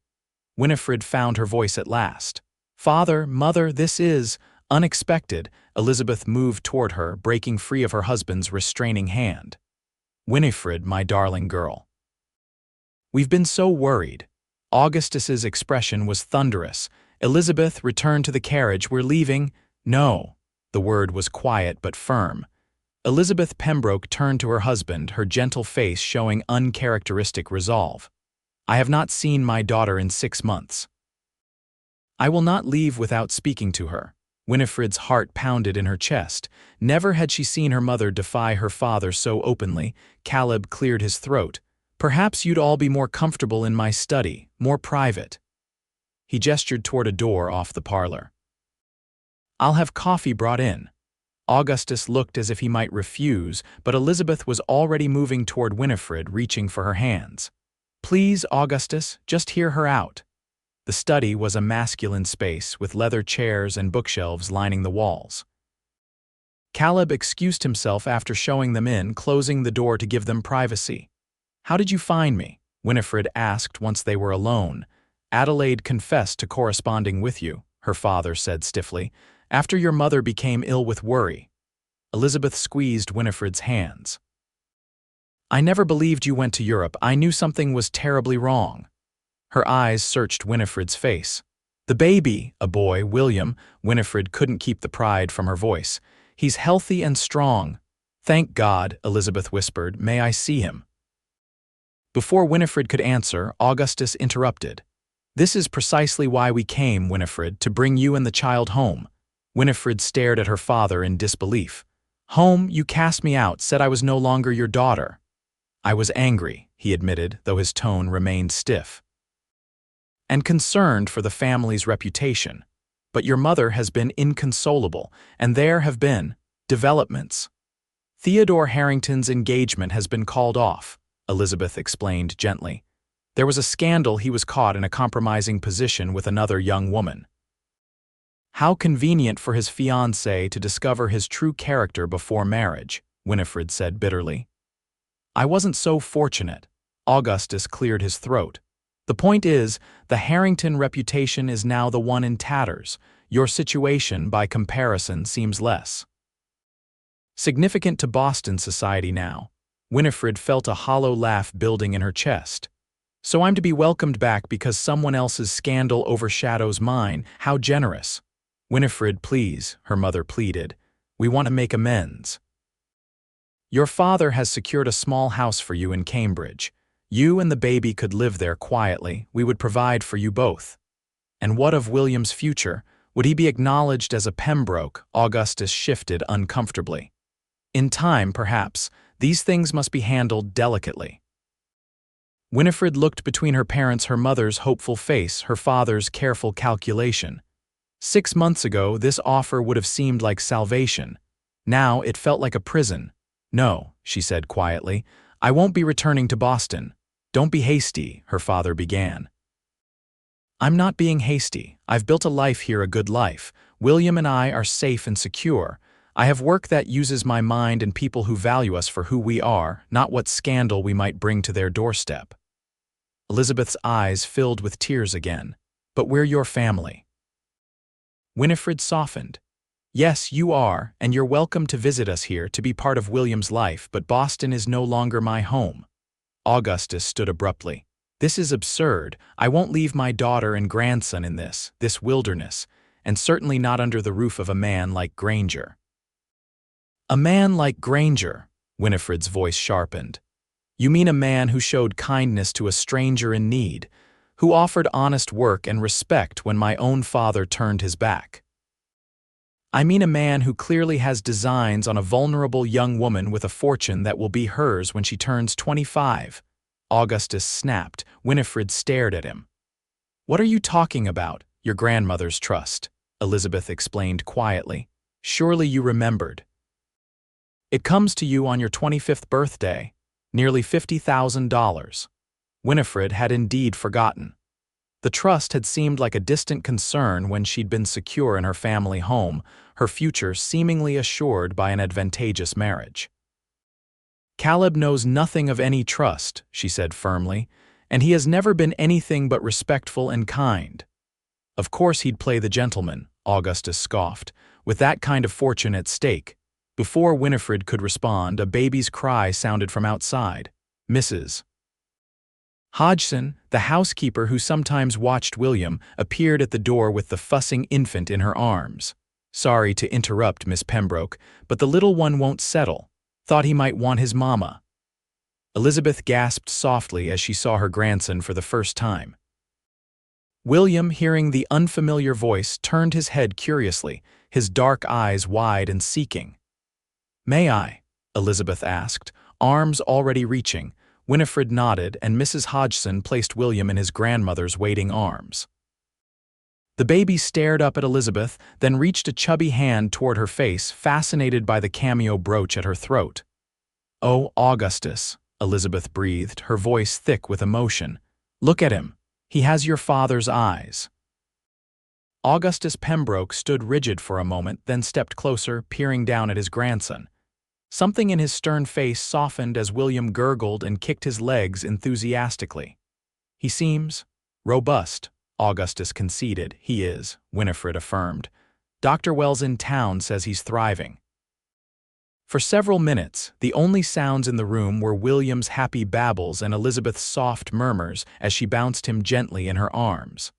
Winifred found her voice at last. "Father, Mother, this is unexpected." Elizabeth moved toward her, breaking free of her husband's restraining hand. "Winifred, my darling girl. We've been so worried." Augustus's expression was thunderous. "Elizabeth, return to the carriage. We're leaving." "No." The word was quiet but firm. Elizabeth Pembroke turned to her husband, her gentle face showing uncharacteristic resolve. "I have not seen my daughter in 6 months. I will not leave without speaking to her." Winifred's heart pounded in her chest. Never had she seen her mother defy her father so openly. Caleb cleared his throat. "Perhaps you'd all be more comfortable in my study, more private." He gestured toward a door off the parlor. "I'll have coffee brought in." Augustus looked as if he might refuse, but Elizabeth was already moving toward Winifred, reaching for her hands. "Please, Augustus, just hear her out." The study was a masculine space, with leather chairs and bookshelves lining the walls. Caleb excused himself after showing them in, closing the door to give them privacy. "How did you find me?" Winifred asked once they were alone. "Adelaide confessed to corresponding with you," her father said stiffly, "after your mother became ill with worry." Elizabeth squeezed Winifred's hands. "I never believed you went to Europe. I knew something was terribly wrong." Her eyes searched Winifred's face. "The baby, a boy, William." Winifred couldn't keep the pride from her voice. "He's healthy and strong." "Thank God," Elizabeth whispered. "May I see him?" Before Winifred could answer, Augustus interrupted. "This is precisely why we came, Winifred, to bring you and the child home." Winifred stared at her father in disbelief. "Home? You cast me out, said I was no longer your daughter." "I was angry," he admitted, though his tone remained stiff. "And concerned for the family's reputation. But your mother has been inconsolable, and there have been developments. Theodore Harrington's engagement has been called off," Elizabeth explained gently. "There was a scandal. He was caught in a compromising position with another young woman." "How convenient for his fiancée to discover his true character before marriage," Winifred said bitterly. "I wasn't so fortunate." Augustus cleared his throat. "The point is, the Harrington reputation is now the one in tatters. Your situation, by comparison, seems less significant to Boston society now." Winifred felt a hollow laugh building in her chest. "So I'm to be welcomed back because someone else's scandal overshadows mine? How generous." "Winifred, please," her mother pleaded. "We want to make amends. Your father has secured a small house for you in Cambridge. You and the baby could live there quietly. We would provide for you both." "And what of William's future? Would he be acknowledged as a Pembroke?" Augustus shifted uncomfortably. "In time, perhaps. These things must be handled delicately." Winifred looked between her parents, her mother's hopeful face, her father's careful calculation. 6 months ago, this offer would have seemed like salvation. Now it felt like a prison. "No," she said quietly, "I won't be returning to Boston." "Don't be hasty," her father began. "I'm not being hasty. I've built a life here, a good life. William and I are safe and secure. I have work that uses my mind and people who value us for who we are, not what scandal we might bring to their doorstep." Elizabeth's eyes filled with tears again. "But we're your family." Winifred softened. "Yes, you are, and you're welcome to visit us here, to be part of William's life, but Boston is no longer my home." Augustus stood abruptly. "This is absurd. I won't leave my daughter and grandson in this wilderness. and certainly not under the roof of a man like Granger. A man like Granger, Winifred's voice sharpened. You mean a man who showed kindness to a stranger in need, who offered honest work and respect when my own father turned his back. I mean a man who clearly has designs on a vulnerable young woman with a fortune that will be hers when she turns 25. Augustus snapped. Winifred stared at him. What are you talking about? Your grandmother's trust, Elizabeth explained quietly. Surely you remembered. It comes to you on your 25th birthday, nearly $50,000. Winifred had indeed forgotten. The trust had seemed like a distant concern when she'd been secure in her family home, her future seemingly assured by an advantageous marriage. Caleb knows nothing of any trust, she said firmly, and he has never been anything but respectful and kind. Of course he'd play the gentleman, Augustus scoffed, with that kind of fortune at stake. Before Winifred could respond, a baby's cry sounded from outside. Mrs. Hodgson, the housekeeper who sometimes watched William, appeared at the door with the fussing infant in her arms. Sorry to interrupt, Miss Pembroke, but the little one won't settle. Thought he might want his mama. Elizabeth gasped softly as she saw her grandson for the first time. William, hearing the unfamiliar voice, turned his head curiously, his dark eyes wide and seeking. May I? Elizabeth asked, arms already reaching. Winifred nodded, and Mrs. Hodgson placed William in his grandmother's waiting arms. The baby stared up at Elizabeth, then reached a chubby hand toward her face, fascinated by the cameo brooch at her throat. Oh, Augustus, Elizabeth breathed, her voice thick with emotion. Look at him. He has your father's eyes. Augustus Pembroke stood rigid for a moment, then stepped closer, peering down at his grandson. Something in his stern face softened as William gurgled and kicked his legs enthusiastically. He seems robust, Augustus conceded. He is, Winifred affirmed. Dr. Wells in town says he's thriving. For several minutes, the only sounds in the room were William's happy babbles and Elizabeth's soft murmurs as she bounced him gently in her arms.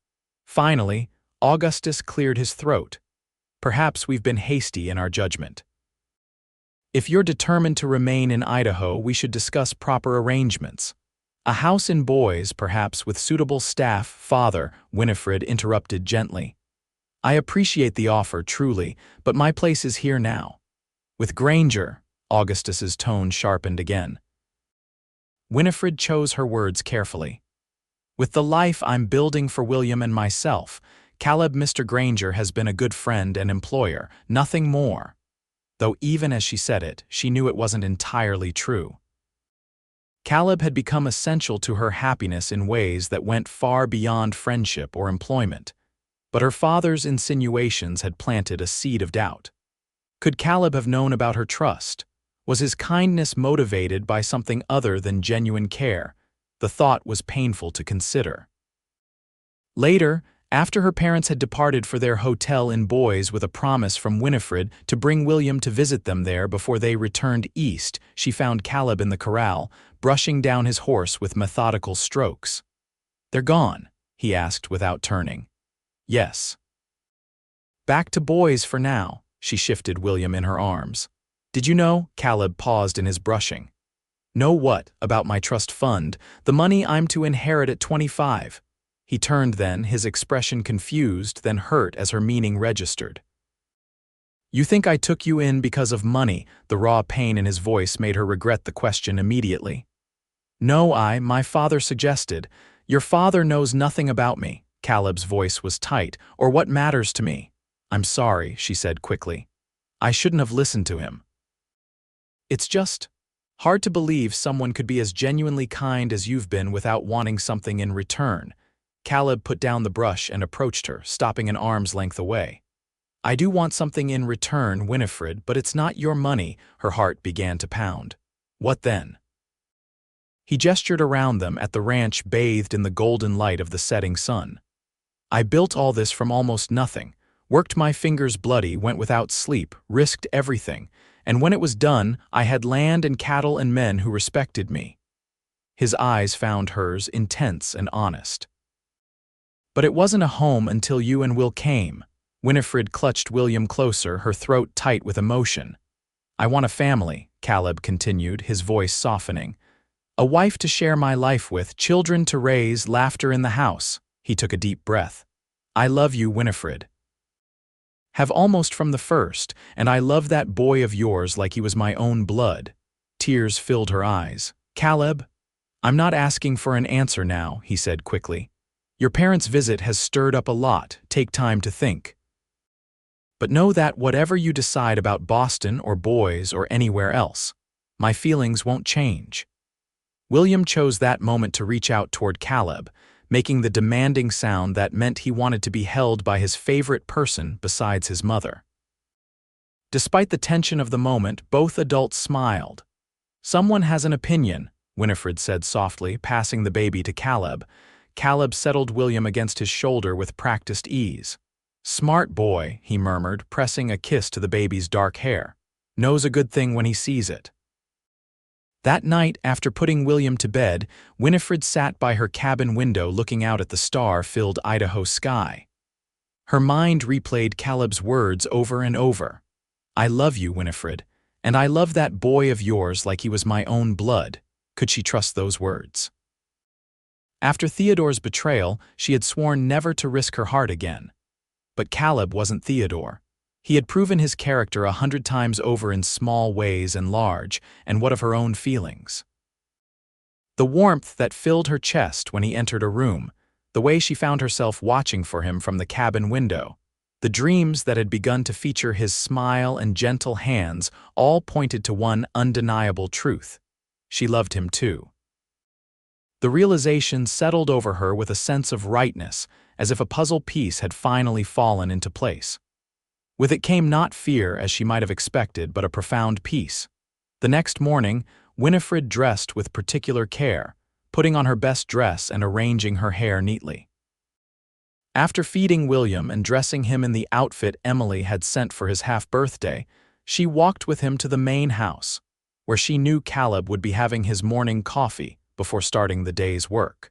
Finally, Augustus cleared his throat. Perhaps we've been hasty in our judgment. If you're determined to remain in Idaho, we should discuss proper arrangements. A house in Boise, perhaps with suitable staff, Father, Winifred interrupted gently. I appreciate the offer, truly, but my place is here now. With Granger, Augustus's tone sharpened again. Winifred chose her words carefully. With the life I'm building for William and myself, Caleb Mr. Granger has been a good friend and employer, nothing more. Though even as she said it, she knew it wasn't entirely true. Caleb had become essential to her happiness in ways that went far beyond friendship or employment, but her father's insinuations had planted a seed of doubt. Could Caleb have known about her trust? Was his kindness motivated by something other than genuine care? The thought was painful to consider. Later, after her parents had departed for their hotel in Boise with a promise from Winifred to bring William to visit them there before they returned east, she found Caleb in the corral, brushing down his horse with methodical strokes. They're gone, he asked without turning. Yes. Back to Boise for now, she shifted William in her arms. Did you know? Caleb paused in his brushing. Know what, about my trust fund, the money I'm to inherit at 25. He turned then, his expression confused, then hurt as her meaning registered. You think I took you in because of money? The raw pain in his voice made her regret the question immediately. No, my father suggested. Your father knows nothing about me. Caleb's voice was tight, or what matters to me. I'm sorry, she said quickly. I shouldn't have listened to him. It's just hard to believe someone could be as genuinely kind as you've been without wanting something in return. Caleb put down the brush and approached her, stopping an arm's length away. I do want something in return, Winifred, but it's not your money. Her heart began to pound. What then? He gestured around them at the ranch bathed in the golden light of the setting sun. I built all this from almost nothing, worked my fingers bloody, went without sleep, risked everything, and when it was done, I had land and cattle and men who respected me. His eyes found hers, intense and honest. But it wasn't a home until you and Will came. Winifred clutched William closer, her throat tight with emotion. "I want a family," Caleb continued, his voice softening. "A wife to share my life with, children to raise, laughter in the house." He took a deep breath. "I love you, Winifred. Have almost from the first, and I love that boy of yours like he was my own blood." Tears filled her eyes. "Caleb, I'm not asking for an answer now," he said quickly. "Your parents' visit has stirred up a lot. Take time to think. But know that whatever you decide about Boston or Boise or anywhere else, my feelings won't change." William chose that moment to reach out toward Caleb, making the demanding sound that meant he wanted to be held by his favorite person besides his mother. Despite the tension of the moment, both adults smiled. "Someone has an opinion," Winifred said softly, passing the baby to Caleb. Caleb settled William against his shoulder with practiced ease. "Smart boy," he murmured, pressing a kiss to the baby's dark hair. "Knows a good thing when he sees it." That night, after putting William to bed, Winifred sat by her cabin window looking out at the star-filled Idaho sky. Her mind replayed Caleb's words over and over. "I love you, Winifred, and I love that boy of yours like he was my own blood." Could she trust those words? After Theodore's betrayal, she had sworn never to risk her heart again. But Caleb wasn't Theodore. He had proven his character 100 times over in small ways and large, and what of her own feelings? The warmth that filled her chest when he entered a room, the way she found herself watching for him from the cabin window, the dreams that had begun to feature his smile and gentle hands all pointed to one undeniable truth. She loved him too. The realization settled over her with a sense of rightness, as if a puzzle piece had finally fallen into place. With it came not fear, as she might have expected, but a profound peace. The next morning, Winifred dressed with particular care, putting on her best dress and arranging her hair neatly. After feeding William and dressing him in the outfit Emily had sent for his half-birthday, she walked with him to the main house, where she knew Caleb would be having his morning coffee before starting the day's work.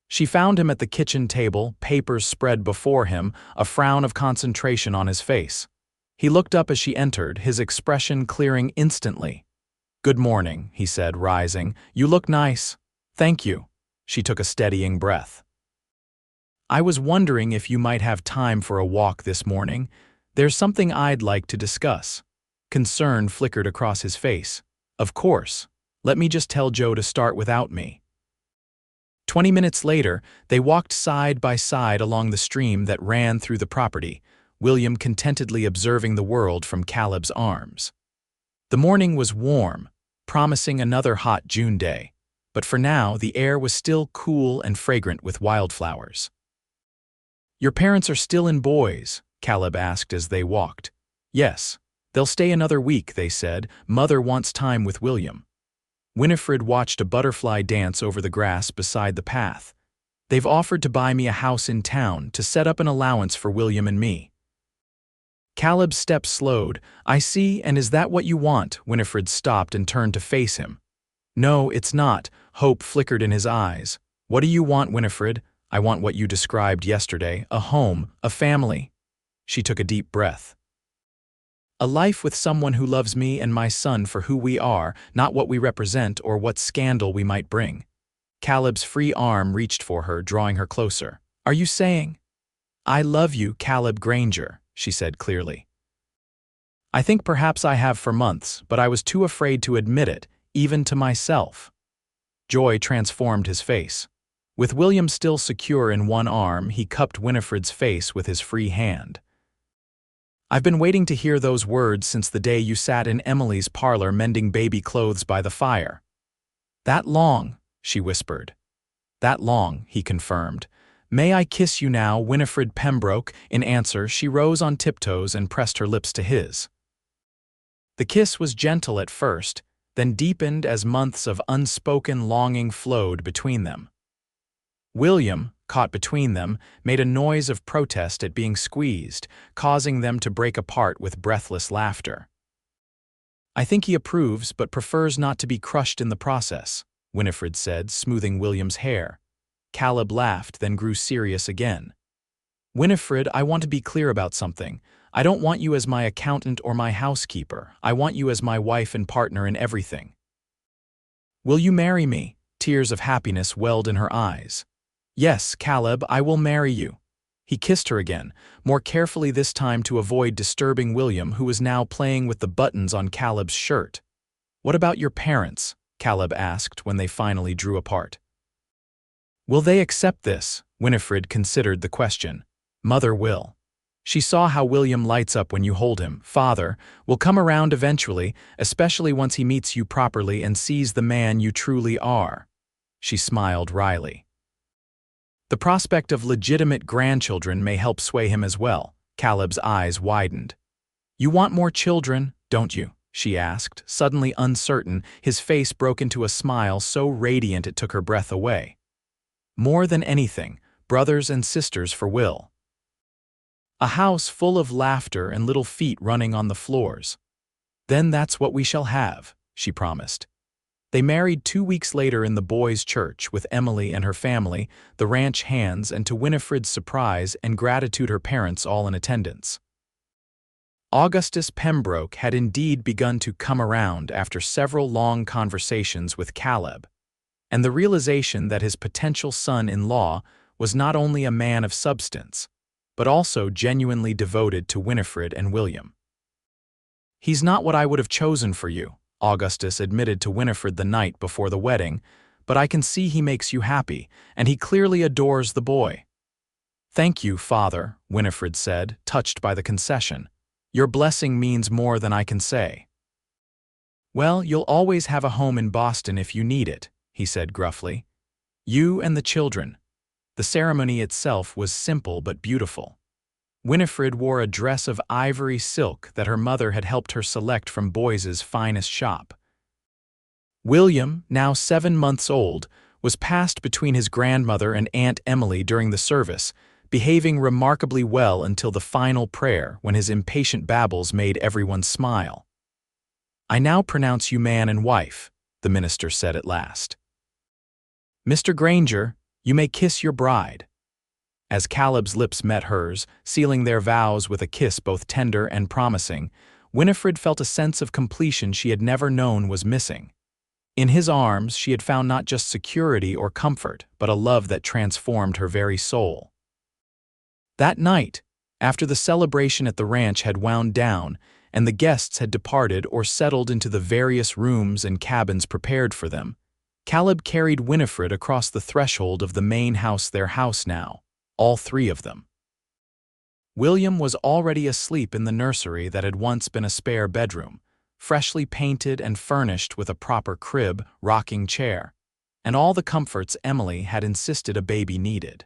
She found him at the kitchen table, papers spread before him, a frown of concentration on his face. He looked up as she entered, his expression clearing instantly. "Good morning," he said, rising. "You look nice." "Thank you." She took a steadying breath. "I was wondering if you might have time for a walk this morning. There's something I'd like to discuss." Concern flickered across his face. "Of course. Let me just tell Joe to start without me." 20 minutes later, they walked side by side along the stream that ran through the property, William contentedly observing the world from Caleb's arms. The morning was warm, promising another hot June day, but for now the air was still cool and fragrant with wildflowers. "Your parents are still in Boise?" Caleb asked as they walked. "Yes. They'll stay another week," they said. "Mother wants time with William." Winifred watched a butterfly dance over the grass beside the path. "They've offered to buy me a house in town to set up an allowance for William and me." Caleb's step slowed. "I see, and is that what you want?" Winifred stopped and turned to face him. "No, it's not." Hope flickered in his eyes. "What do you want, Winifred?" "I want what you described yesterday, a home, a family." She took a deep breath. "A life with someone who loves me and my son for who we are, not what we represent or what scandal we might bring." Caleb's free arm reached for her, drawing her closer. "Are you saying?" "I love you, Caleb Granger," she said clearly. "I think perhaps I have for months, but I was too afraid to admit it, even to myself." Joy transformed his face. With William still secure in one arm, he cupped Winifred's face with his free hand. "I've been waiting to hear those words since the day you sat in Emily's parlor mending baby clothes by the fire." "That long," she whispered. "That long," he confirmed. "May I kiss you now, Winifred Pembroke?" In answer, she rose on tiptoes and pressed her lips to his. The kiss was gentle at first, then deepened as months of unspoken longing flowed between them. William, caught between them, made a noise of protest at being squeezed, causing them to break apart with breathless laughter. "I think he approves but prefers not to be crushed in the process," Winifred said, smoothing William's hair. Caleb laughed, then grew serious again. Winifred, I want to be clear about something. I don't want you as my accountant or my housekeeper. I want you as my wife and partner in everything. Will you marry me? Tears of happiness welled in her eyes. Yes, Caleb, I will marry you. He kissed her again, more carefully this time to avoid disturbing William, who was now playing with the buttons on Caleb's shirt. What about your parents? Caleb asked when they finally drew apart. Will they accept this? Winifred considered the question. Mother will. She saw how William lights up when you hold him. Father will come around eventually, especially once he meets you properly and sees the man you truly are. She smiled wryly. The prospect of legitimate grandchildren may help sway him as well. Caleb's eyes widened. You want more children, don't you? She asked, suddenly uncertain. His face broke into a smile so radiant it took her breath away. More than anything, brothers and sisters for Will. A house full of laughter and little feet running on the floors. Then that's what we shall have, she promised. They married 2 weeks later in the boys' church with Emily and her family, the ranch hands, and to Winifred's surprise and gratitude her parents all in attendance. Augustus Pembroke had indeed begun to come around after several long conversations with Caleb, and the realization that his potential son-in-law was not only a man of substance, but also genuinely devoted to Winifred and William. He's not what I would have chosen for you, Augustus admitted to Winifred the night before the wedding, but I can see he makes you happy, and he clearly adores the boy. Thank you, Father, Winifred said, touched by the concession. Your blessing means more than I can say. Well, you'll always have a home in Boston if you need it, he said gruffly. You and the children. The ceremony itself was simple but beautiful. Winifred wore a dress of ivory silk that her mother had helped her select from Boise's finest shop. William, now 7 months old, was passed between his grandmother and Aunt Emily during the service, behaving remarkably well until the final prayer when his impatient babbles made everyone smile. I now pronounce you man and wife, the minister said at last. Mr. Granger, you may kiss your bride. As Caleb's lips met hers, sealing their vows with a kiss both tender and promising, Winifred felt a sense of completion she had never known was missing. In his arms, she had found not just security or comfort, but a love that transformed her very soul. That night, after the celebration at the ranch had wound down and the guests had departed or settled into the various rooms and cabins prepared for them, Caleb carried Winifred across the threshold of the main house, their house now, all 3 of them. William was already asleep in the nursery that had once been a spare bedroom, freshly painted and furnished with a proper crib, rocking chair, and all the comforts Emily had insisted a baby needed.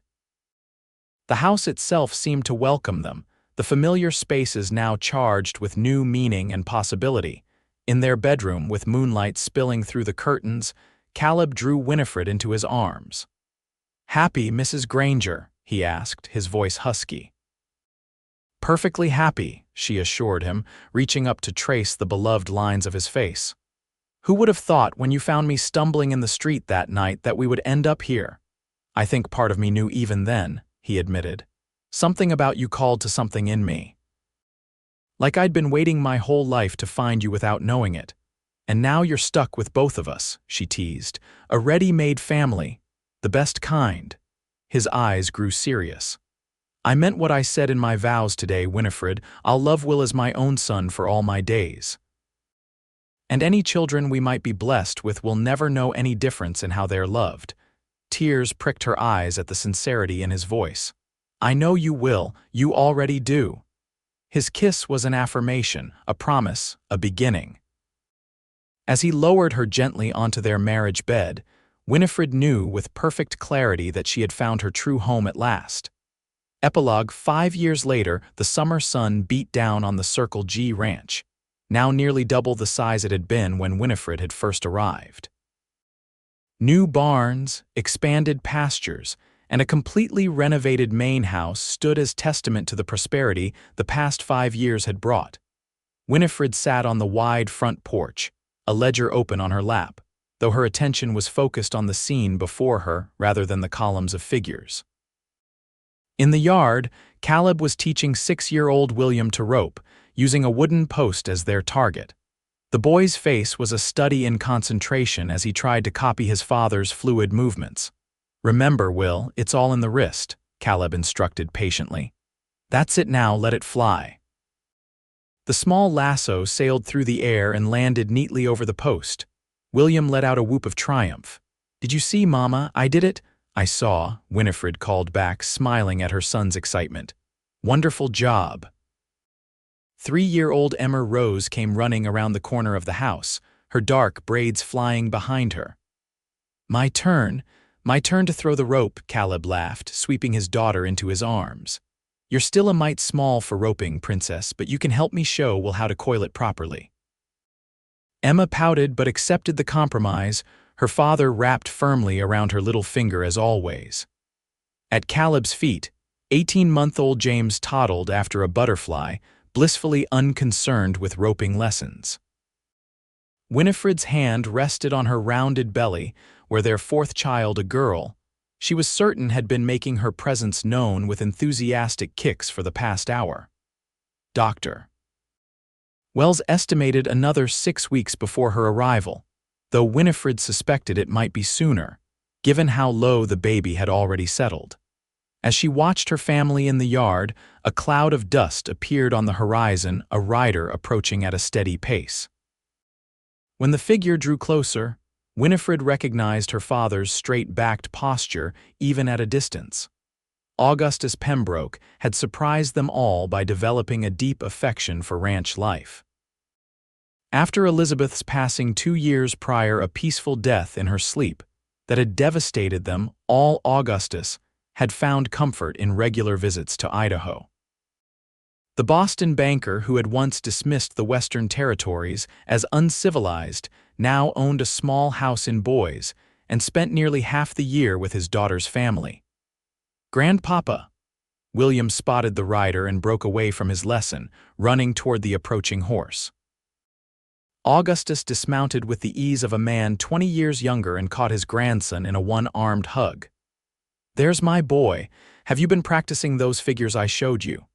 The house itself seemed to welcome them, the familiar spaces now charged with new meaning and possibility. In their bedroom, with moonlight spilling through the curtains, Caleb drew Winifred into his arms. Happy, Mrs. Granger? He asked, his voice husky. Perfectly happy, she assured him, reaching up to trace the beloved lines of his face. Who would have thought when you found me stumbling in the street that night that we would end up here? I think part of me knew even then, he admitted. Something about you called to something in me. Like I'd been waiting my whole life to find you without knowing it. And now you're stuck with both of us, she teased. A ready-made family. The best kind. His eyes grew serious. I meant what I said in my vows today, Winifred. I'll love Will as my own son for all my days. And any children we might be blessed with will never know any difference in how they're loved. Tears pricked her eyes at the sincerity in his voice. I know you will. You already do. His kiss was an affirmation, a promise, a beginning. As he lowered her gently onto their marriage bed, Winifred knew with perfect clarity that she had found her true home at last. Epilogue: 5 years later, the summer sun beat down on the Circle G ranch, now nearly double the size it had been when Winifred had first arrived. New barns, expanded pastures, and a completely renovated main house stood as testament to the prosperity the past 5 years had brought. Winifred sat on the wide front porch, a ledger open on her lap, though her attention was focused on the scene before her rather than the columns of figures. In the yard, Caleb was teaching 6-year-old William to rope, using a wooden post as their target. The boy's face was a study in concentration as he tried to copy his father's fluid movements. "Remember, Will, it's all in the wrist," Caleb instructed patiently. "That's it now, let it fly." The small lasso sailed through the air and landed neatly over the post. William let out a whoop of triumph. "Did you see, Mama? I did it." "I saw," Winifred called back, smiling at her son's excitement. "Wonderful job." 3-year-old Emma Rose came running around the corner of the house, her dark braids flying behind her. My turn to throw the rope," Caleb laughed, sweeping his daughter into his arms. "You're still a mite small for roping, Princess, but you can help me show Will how to coil it properly." Emma pouted but accepted the compromise, her father wrapped firmly around her little finger as always. At Caleb's feet, 18-month-old James toddled after a butterfly, blissfully unconcerned with roping lessons. Winifred's hand rested on her rounded belly, where their fourth child, a girl, she was certain had been making her presence known with enthusiastic kicks for the past hour. Dr. Wells estimated another 6 weeks before her arrival, though Winifred suspected it might be sooner, given how low the baby had already settled. As she watched her family in the yard, a cloud of dust appeared on the horizon, a rider approaching at a steady pace. When the figure drew closer, Winifred recognized her father's straight-backed posture even at a distance. Augustus Pembroke had surprised them all by developing a deep affection for ranch life. After Elizabeth's passing 2 years prior, a peaceful death in her sleep that had devastated them all, Augustus had found comfort in regular visits to Idaho. The Boston banker who had once dismissed the Western Territories as uncivilized now owned a small house in Boise and spent nearly half the year with his daughter's family. "Grandpapa!" William spotted the rider and broke away from his lesson, running toward the approaching horse. Augustus dismounted with the ease of a man 20 years younger and caught his grandson in a one-armed hug. "There's my boy. Have you been practicing those figures I showed you?"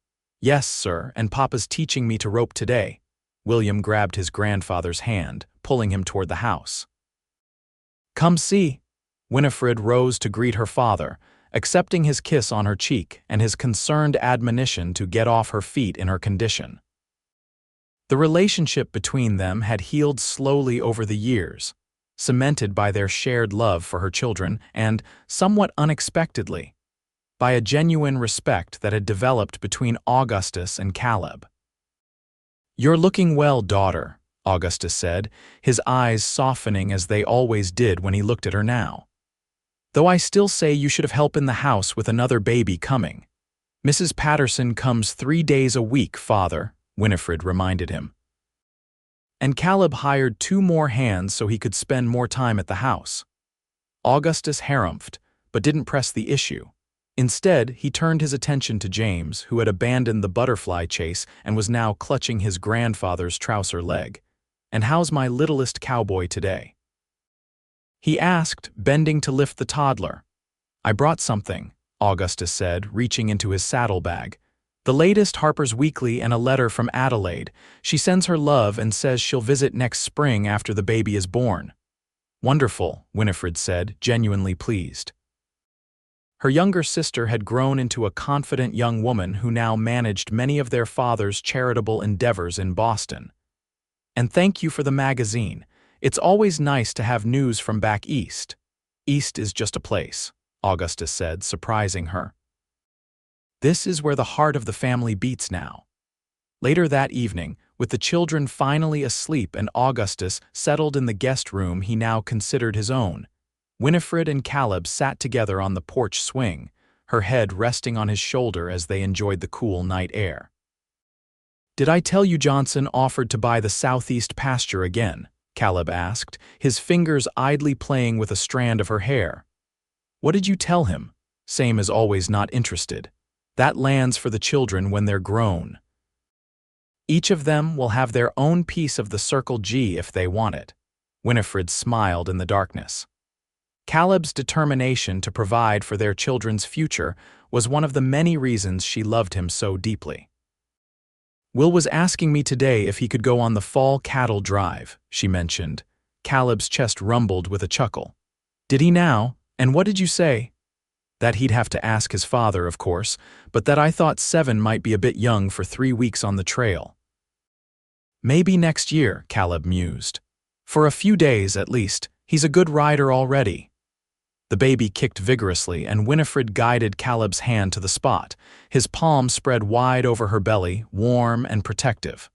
"Yes, sir, and Papa's teaching me to rope today." William grabbed his grandfather's hand, pulling him toward the house. "Come see." Winifred rose to greet her father, accepting his kiss on her cheek and his concerned admonition to get off her feet in her condition. The relationship between them had healed slowly over the years, cemented by their shared love for her children and, somewhat unexpectedly, by a genuine respect that had developed between Augustus and Caleb. "You're looking well, daughter," Augustus said, his eyes softening as they always did when he looked at her now. "Though I still say you should have help in the house with another baby coming. Mrs. Patterson comes 3 days a week, father," Winifred reminded him. And Caleb hired 2 more hands so he could spend more time at the house. Augustus harumphed, but didn't press the issue. Instead, he turned his attention to James, who had abandoned the butterfly chase and was now clutching his grandfather's trouser leg. "And how's my littlest cowboy today?" he asked, bending to lift the toddler. "I brought something," Augustus said, reaching into his saddlebag. "The latest Harper's Weekly and a letter from Adelaide. She sends her love and says she'll visit next spring after the baby is born." "Wonderful," Winifred said, genuinely pleased. Her younger sister had grown into a confident young woman who now managed many of their father's charitable endeavors in Boston. "And thank you for the magazine. It's always nice to have news from back east." "East is just a place," Augustus said, surprising her. "This is where the heart of the family beats now." Later that evening, with the children finally asleep and Augustus settled in the guest room he now considered his own, Winifred and Caleb sat together on the porch swing, her head resting on his shoulder as they enjoyed the cool night air. "Did I tell you Johnson offered to buy the southeast pasture again?" Caleb asked, his fingers idly playing with a strand of her hair. "What did you tell him?" "Same as always, not interested. That land's for the children when they're grown. Each of them will have their own piece of the Circle G if they want it." Winifred smiled in the darkness. Caleb's determination to provide for their children's future was one of the many reasons she loved him so deeply. Will was asking me today if he could go on the fall cattle drive, she mentioned. Caleb's chest rumbled with a chuckle. Did he now? And what did you say? That he'd have to ask his father, of course, but that I thought 7 might be a bit young for 3 weeks on the trail. Maybe next year, Caleb mused. For a few days, at least, he's a good rider already. The baby kicked vigorously, and Winifred guided Caleb's hand to the spot, his palm spread wide over her belly, warm and protective.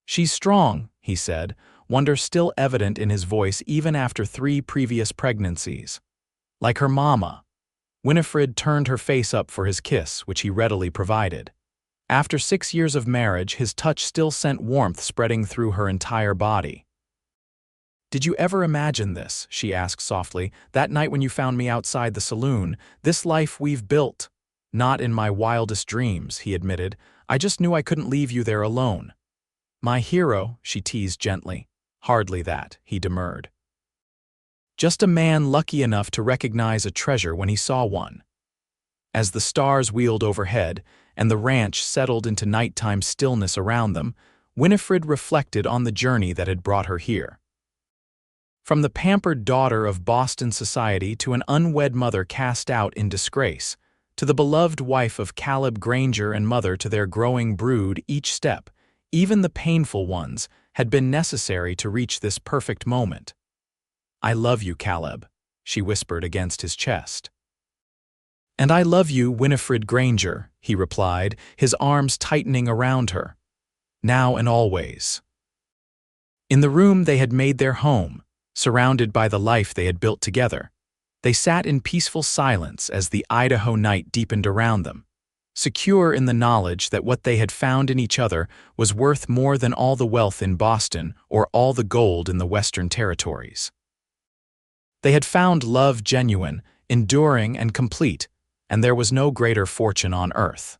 She's strong, he said, wonder still evident in his voice even after 3 previous pregnancies. Like her mama. Winifred turned her face up for his kiss, which he readily provided. After 6 years of marriage, his touch still sent warmth spreading through her entire body. Did you ever imagine this, she asked softly, that night when you found me outside the saloon, this life we've built? Not in my wildest dreams, he admitted. I just knew I couldn't leave you there alone. My hero, she teased gently. Hardly that, he demurred. Just a man lucky enough to recognize a treasure when he saw one. As the stars wheeled overhead and the ranch settled into nighttime stillness around them, Winifred reflected on the journey that had brought her here. From the pampered daughter of Boston society to an unwed mother cast out in disgrace, to the beloved wife of Caleb Granger and mother to their growing brood, each step, even the painful ones, had been necessary to reach this perfect moment. I love you, Caleb, she whispered against his chest. And I love you, Winifred Granger, he replied, his arms tightening around her. Now and always. In the room they had made their home, surrounded by the life they had built together, they sat in peaceful silence as the Idaho night deepened around them, secure in the knowledge that what they had found in each other was worth more than all the wealth in Boston or all the gold in the Western Territories. They had found love genuine, enduring, and complete, and there was no greater fortune on earth.